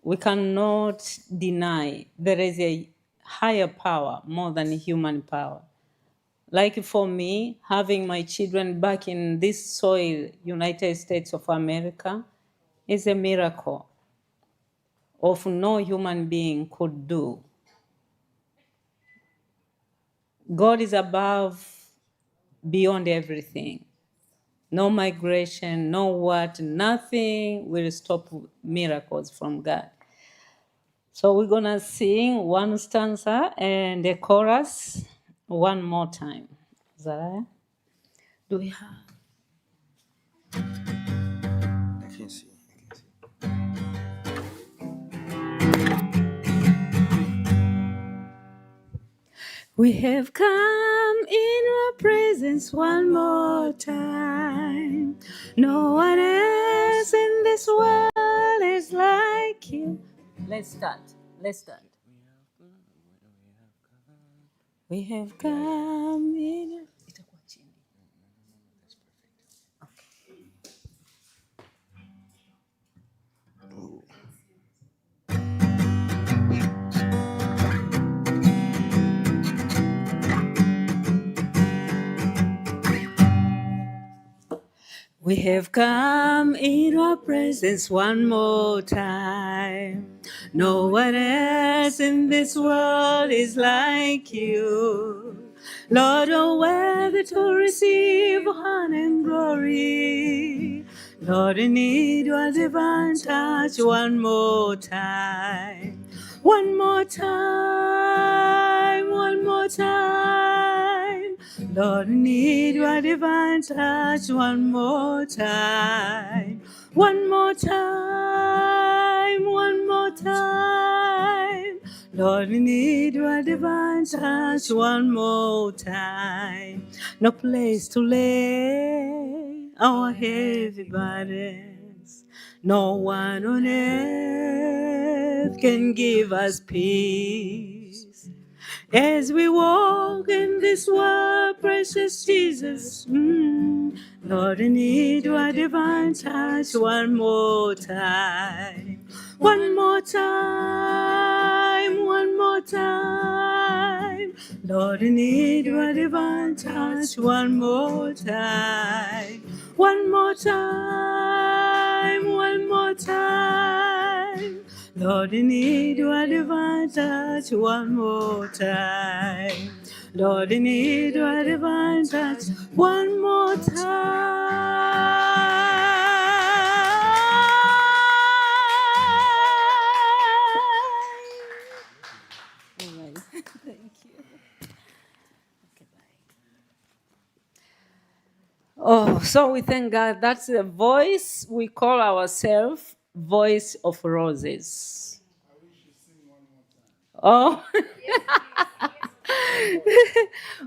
We cannot deny there is a higher power more than human power. Like for me, having my children back in this soil, United States of America, is a miracle of no human being could do. God is above, beyond everything. No migration, no what, nothing will stop miracles from God. So we're gonna sing one stanza and the chorus one more time. Zariah, do we have? I can't see. We have come in your presence one more time. No one else in this world is like you. Let's start. We have come in your... We have come in your presence one more time. No one else in this world is like you. Lord, you're worthy to receive honor and glory. Lord, we need your divine touch one more time. One more time, one more time. Lord, we need your divine touch one more time. One more time, one more time. Lord, we need your divine touch one more time. No place to lay our heavy burdens. No one on earth can give us peace. As we walk in this world, precious Jesus, Lord, we need your divine touch one more time. One more time, one more time. Lord, we need your divine touch one more time. One more time, one more time. Lord, we need your divine touch one more time. Lord, we need your divine touch one more time. Amen. Thank you. Okay, bye. Oh, so we thank God. That's the voice we call ourselves, Voice of Roses. Oh,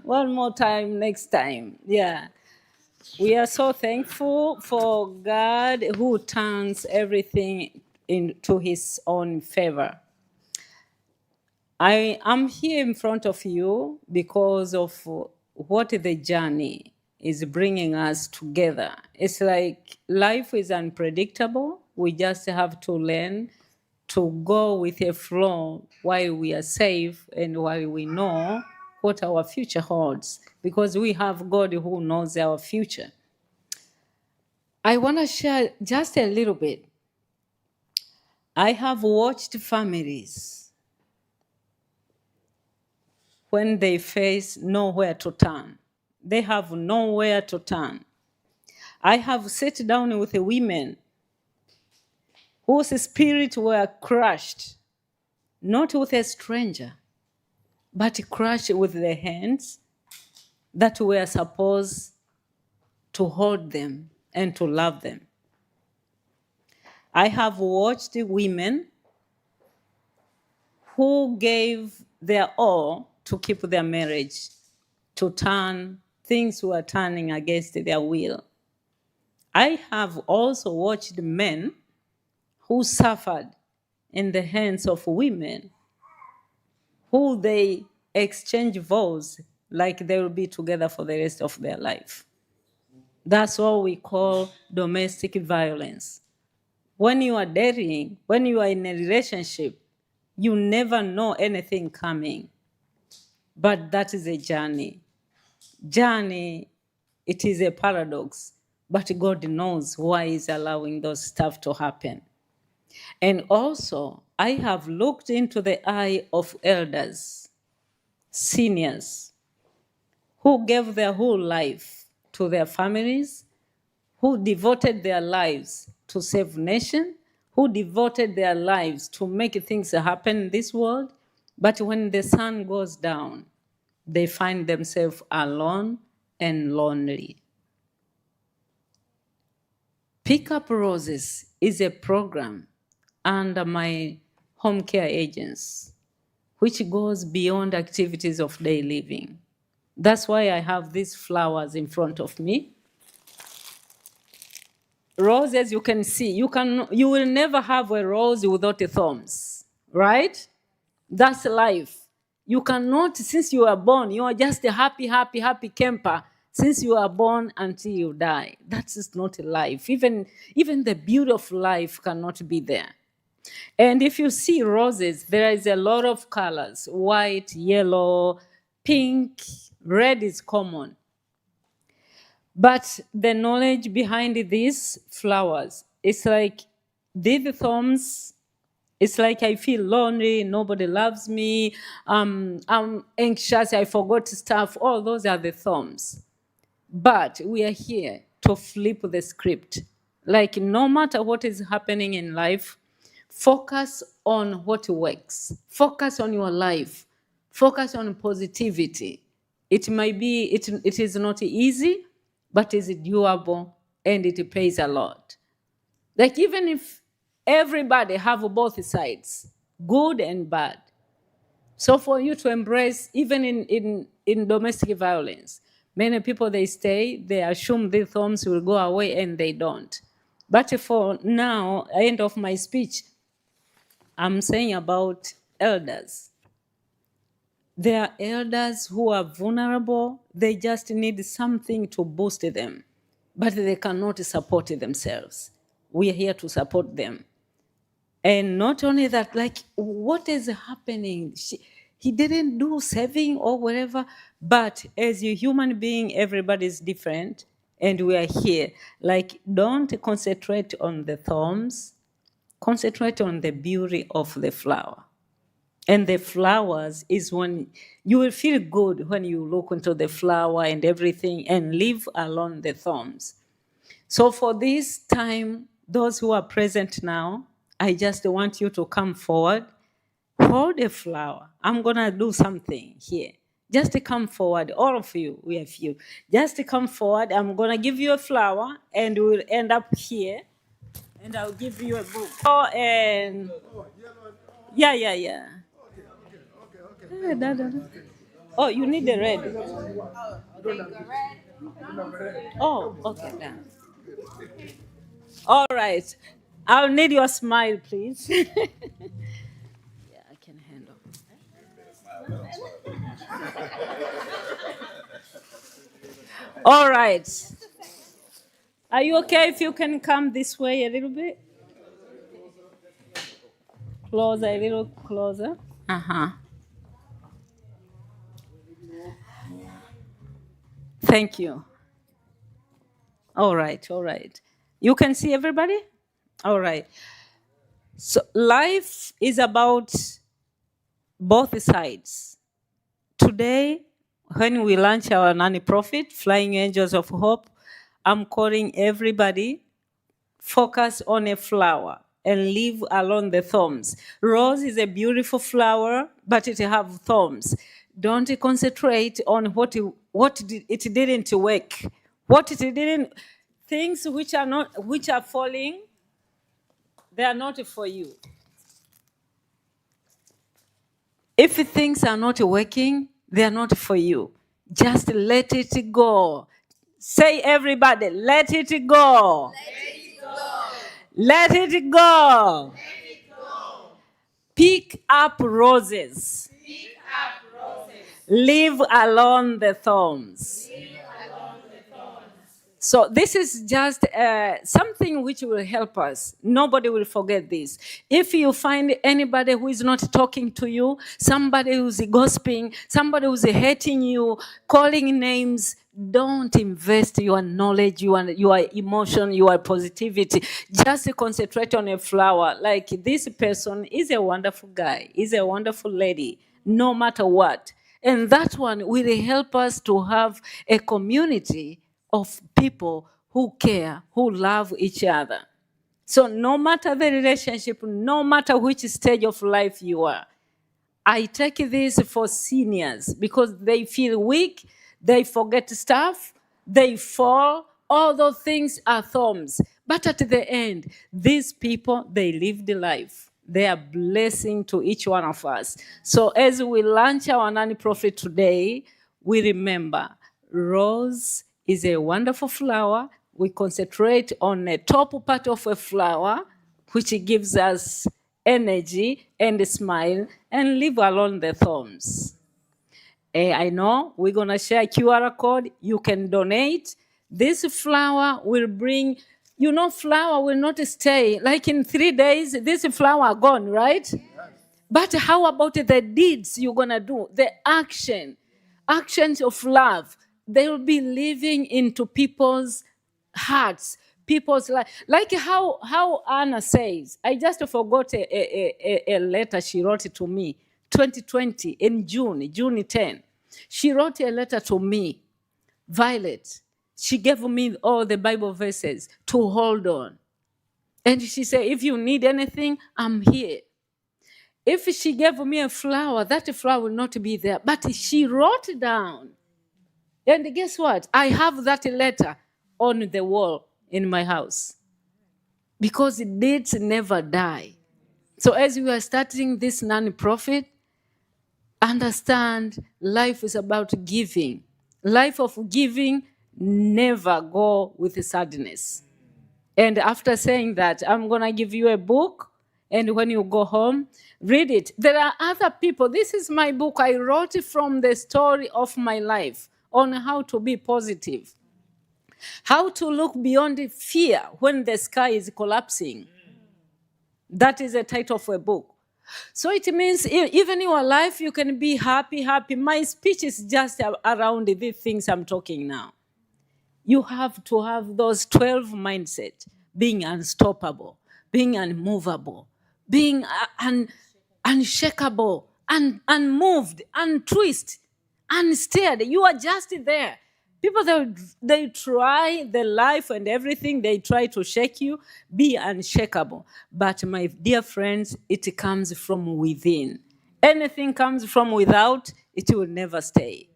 one more time next time. Yeah. We are so thankful for God who turns everything into his own favor. I am here in front of you because of what the journey is bringing us together. It's like life is unpredictable. We just have to learn to go with a flow while we are safe and while we know what our future holds, because we have God who knows our future. I want to share just a little bit. I have watched families when they face nowhere to turn. They have nowhere to turn. I have sat down with women whose spirits were crushed, not with a stranger, but crushed with the hands that were supposed to hold them and to love them. I have watched women who gave their all to keep their marriage, to turn, things were turning against their will. I have also watched men who suffered in the hands of women, who they exchange vows like they will be together for the rest of their life. That's what we call domestic violence. When you are dating, when you are in a relationship, you never know anything coming. But that is a journey. Journey, it is a paradox, but God knows why He's allowing those stuff to happen. And also, I have looked into the eye of elders, seniors, who gave their whole life to their families, who devoted their lives to save nation, who devoted their lives to make things happen in this world. But when the sun goes down, they find themselves alone and lonely. Pick Up Roses is a program under my home care agents, which goes beyond activities of daily living. That's why I have these flowers in front of me. Roses, you can see, you will never have a rose without thorns, right? That's life. You cannot, since you are born, you are just a happy camper since you are born until you die. That is not life. Even the beauty of life cannot be there. And if you see roses, there is a lot of colors: white, yellow, pink, red is common. But the knowledge behind these flowers, it's like these thorns, it's like I feel lonely, nobody loves me, I'm anxious, I forgot stuff. All those are the thorns. But we are here to flip the script. Like, no matter what is happening in life, focus on what works. Focus on your life. Focus on positivity. It might be, it is not easy, but it's doable and it pays a lot. Like, even if everybody have both sides, good and bad. So for you to embrace, even in domestic violence, many people, they stay, they assume the thorns will go away, and they don't. But for now, end of my speech, I'm saying about elders. There are elders who are vulnerable. They just need something to boost them, but they cannot support themselves. We are here to support them. And not only that, like, what is happening? He didn't do saving or whatever, but as a human being, everybody's different, and we are here. Like, don't concentrate on the thorns, concentrate on the beauty of the flower. And the flowers is when you will feel good when you look into the flower and everything, and leave alone the thorns. So for this time, those who are present now, I just want you to come forward, hold a flower. I'm gonna do something here. Just to come forward, all of you, we have you. Just to come forward, I'm gonna give you a flower, and we'll end up here, and I'll give you a book. Oh, and yeah. Oh, you need the red. Oh, okay, done. All right. I'll need your smile, please. Yeah, I can handle. All right. Are you okay if you can come this way a little bit? Closer, a little closer. Uh-huh. Thank you. All right. You can see everybody? All right. So life is about both sides. Today, when we launch our non-profit, Flying Angels of Hope, I'm calling everybody, focus on a flower and leave alone the thorns. Rose is a beautiful flower, but it have thorns. Don't concentrate on what it didn't work. What it didn't, things which are falling, they are not for you. If things are not working, they are not for you. Just let it go. Say, everybody, let it go. Let it go. Pick up roses. Leave alone the thorns. So this is just something which will help us. Nobody will forget this. If you find anybody who is not talking to you, somebody who's gossiping, somebody who's hating you, calling names, don't invest your knowledge, your emotion, your positivity. Just concentrate on a flower. Like, this person is a wonderful guy, is a wonderful lady, no matter what. And that one will help us to have a community of people who care, who love each other. So no matter the relationship, no matter which stage of life you are, I take this for seniors because they feel weak, they forget stuff, they fall, all those things are thorns. But at the end, these people, they live the life. They are blessing to each one of us. So as we launch our non-profit today, we remember Rose is a wonderful flower. We concentrate on the top part of a flower, which gives us energy and a smile, and leave alone the thorns. I know we're going to share a QR code. You can donate. This flower will bring, flower will not stay. Like in 3 days, this flower gone, right? Yes. But how about the deeds you're going to do? The actions of love. they will be living into people's hearts, people's life. Like how Anna says, I just forgot a letter she wrote to me, 2020 in June 10. She wrote a letter to me, Violet. She gave me all the Bible verses to hold on. And she said, if you need anything, I'm here. If she gave me a flower, that flower will not be there. But she wrote down. And guess what? I have that letter on the wall in my house. Because deeds never die. So as we are starting this non-profit, understand life is about giving. Life of giving never go with sadness. And after saying that, I'm going to give you a book. And when you go home, read it. There are other people. This is my book. I wrote it from the story of my life on how to be positive. How to look beyond fear when the sky is collapsing. That is the title of a book. So it means even in your life, you can be happy. My speech is just around these things I'm talking now. You have to have those 12 mindsets, being unstoppable, being unmovable, being unshakable, unmoved, untwisted, unsteered. You are just there. People, they try the life and everything, they try to shake you, be unshakable. But my dear friends, it comes from within. Anything comes from without, it will never stay.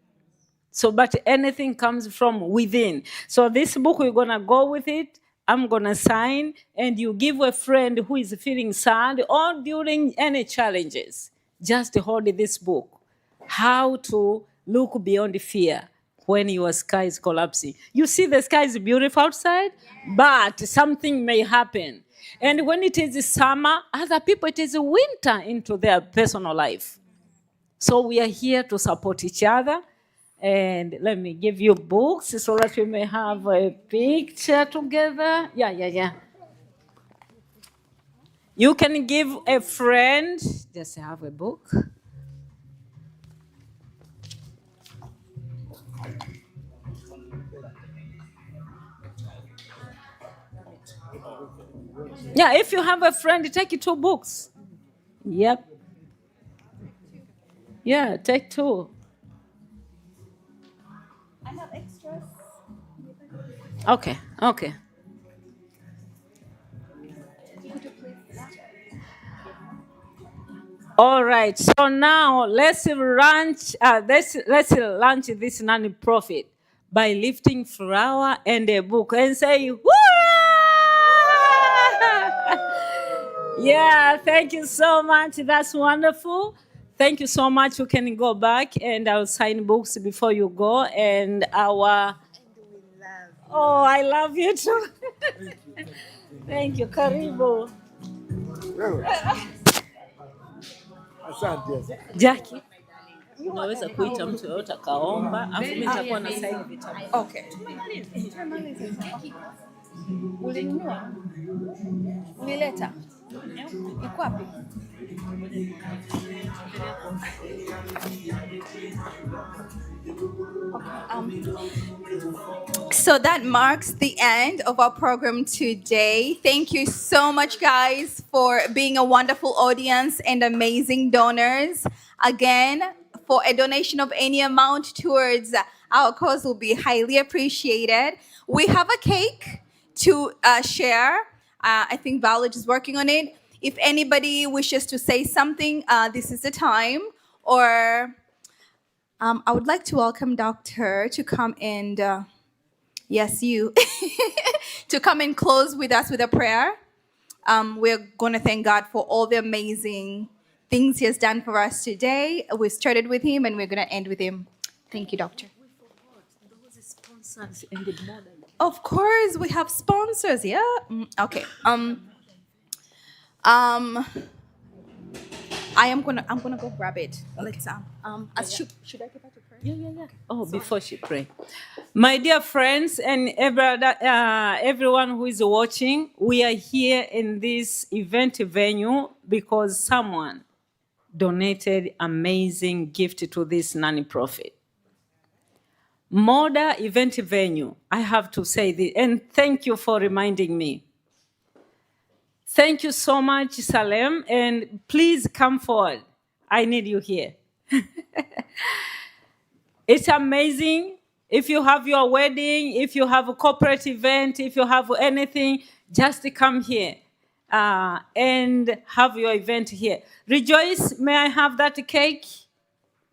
So, but anything comes from within. So this book, we're going to go with it. I'm going to sign, and you give a friend who is feeling sad or during any challenges. Just hold this book. How to look beyond fear when your sky is collapsing. You see the sky is beautiful outside, but something may happen. And when it is summer, other people, it is winter into their personal life. So we are here to support each other. And let me give you books so that we may have a picture together. Yeah. You can give a friend, just have a book. Yeah, if you have a friend, take 2 books. Yep. Yeah, take 2. I have extras. Okay. All right. So now let's launch this non-profit by lifting flower and a book and say, "Woo!" Yeah. Thank you so much. That's wonderful. Thank you so much. You can go back and I'll sign books before you go. And I love you too. Thank you. Karibu. Jackie, unaweza kuita mtu yoyote akaomba, afu mimi nitakuwa na sign vitabu. Okay. Ulinunua? Ulileta? Iko wapi? So that marks the end of our program today. Thank you so much, guys, for being a wonderful audience and amazing donors. Again, for a donation of any amount towards our cause will be highly appreciated. We have a cake to share. I think Violet is working on it. If anybody wishes to say something, this is the time. Or I would like to welcome Doctor to come and, yes, you, to come and close with us with a prayer. We're going to thank God for all the amazing things He has done for us today. We started with Him and we're going to end with Him. Thank you, Doctor. Of course, we have sponsors. Yeah. Okay. I'm gonna go grab it. Let's should I prepare to pray? Yeah. Oh, before she pray. My dear friends and everyone who is watching, we are here in this event venue because someone donated amazing gift to this non-profit. Moda event venue. I have to say this, and thank you for reminding me. Thank you so much, Salem, and please come forward. I need you here. It's amazing. If you have your wedding, if you have a corporate event, if you have anything, just come here and have your event here. Rejoice, may I have that cake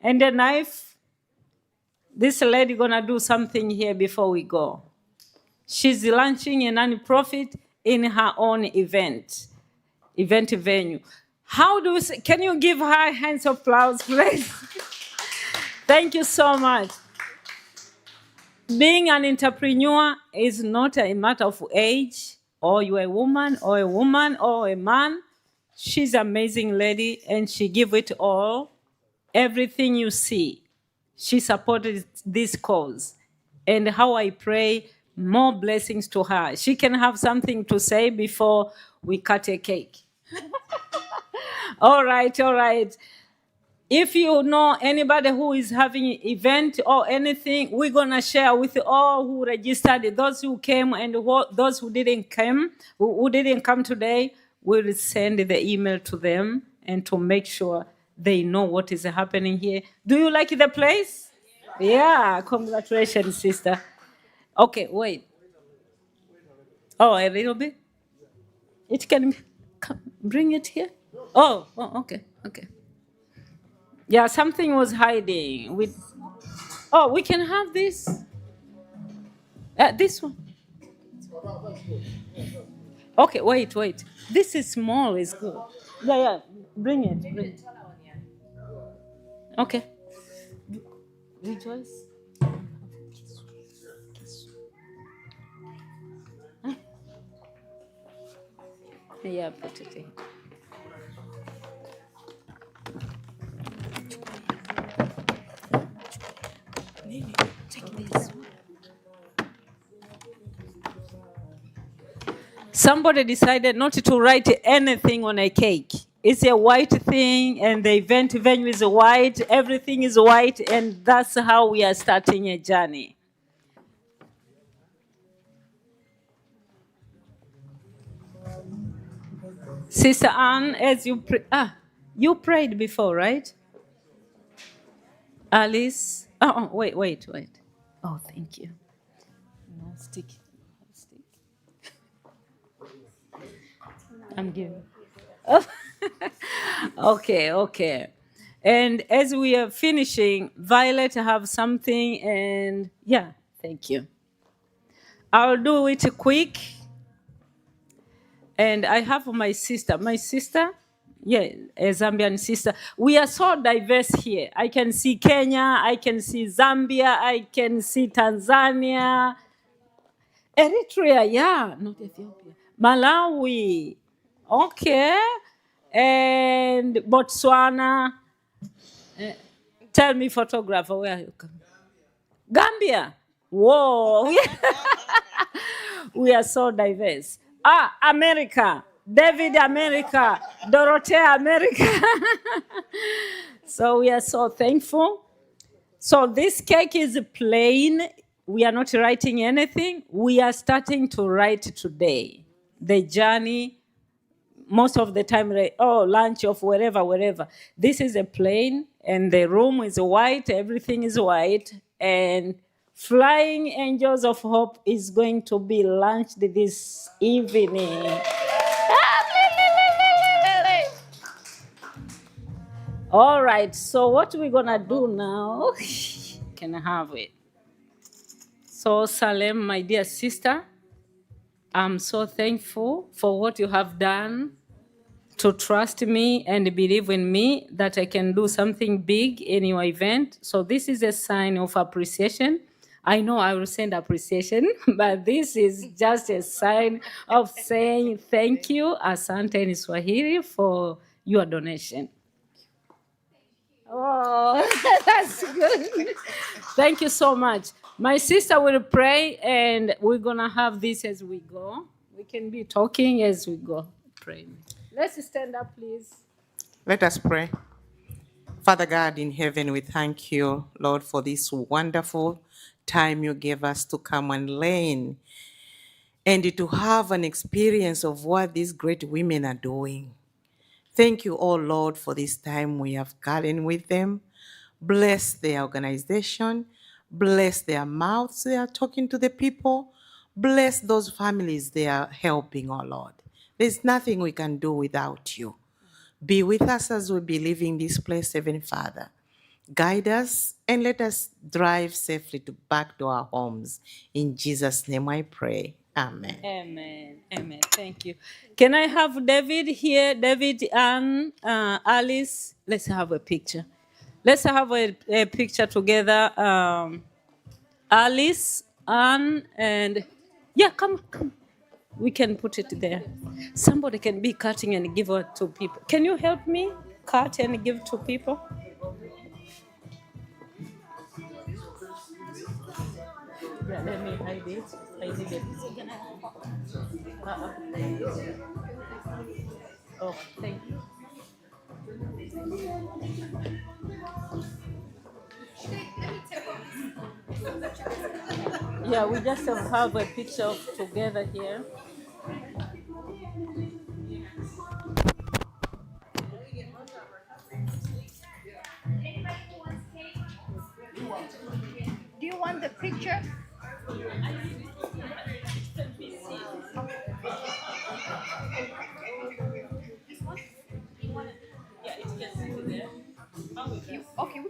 and a knife? This lady gonna do something here before we go. She's launching a non-profit in her own event venue. How do we say, can you give her hands of applause, please? Thank you so much. Being an entrepreneur is not a matter of age, or you're a woman or a man. She's an amazing lady, and she give it all. Everything you see, she supported this cause. And how I pray more blessings to her. She can have something to say before we cut a cake. All right. If you know anybody who is having an event or anything, we're going to share with all who registered, those who came and those who didn't come today. We'll send the email to them and to make sure they know what is happening here. Do you like the place? Yeah, congratulations, sister. Okay, wait. Oh, a little bit? It can bring it here? Oh, okay. Yeah, something was hiding. Oh, we can have this. This one. Okay, wait. This is small, it's good. Yeah. Bring it. Okay. Rejoice. Yeah, put it in. Take this. Somebody decided not to write anything on a cake. It's a white thing, and the event venue is white. Everything is white, and that's how we are starting a journey. Sister Anne, as you prayed before, right? Alice. Oh, wait. Oh, thank you. No stick. I'm giving. Oh. Okay. And as we are finishing, Violet have something, and yeah, thank you. I'll do it quick. And I have my sister, yeah, a Zambian sister. We are so diverse here. I can see Kenya, I can see Zambia, I can see Tanzania, Eritrea, yeah, not Ethiopia, Malawi, okay, and Botswana. Tell me, photographer, where are you coming? Gambia, whoa, we are so diverse. America, David America, Dorothea America. So we are so thankful. So this cake is plain. We are not writing anything. We are starting to write today. The journey, most of the time, lunch of wherever. This is a plain, and the room is white, everything is white, and Flying Angels of Hope is going to be launched this evening. All right, so what we're gonna do now, can I have it? So Salem, my dear sister, I'm so thankful for what you have done to trust me and believe in me that I can do something big in your event. So this is a sign of appreciation. I know I will send appreciation, but this is just a sign of saying thank you, asante in Swahili, for your donation. Oh, that's good. Thank you so much. My sister will pray, and we're going to have this as we go. We can be talking as we go. Pray. Let's stand up, please. Let us pray. Father God in heaven, we thank you, Lord, for this wonderful time you gave us to come and learn and to have an experience of what these great women are doing. Thank you, oh Lord, for this time we have gotten with them. Bless their organization. Bless their mouths they are talking to the people. Bless those families they are helping, oh Lord. There's nothing we can do without you. Be with us as we be leaving this place, Heavenly Father. Guide us and let us drive safely back to our homes. In Jesus' name I pray. Amen. Amen. Amen. Thank you. Can I have David here? David and Alice. Let's have a picture. Let's have a picture together. Alice, Anne, and yeah, come. We can put it there. Somebody can be cutting and give it to people. Can you help me cut and give to people? Yeah, let me hide it. I need it. Oh, thank you. Yeah, we just have a picture of together here. Do you want the picture? Yeah, it gets there. Okay,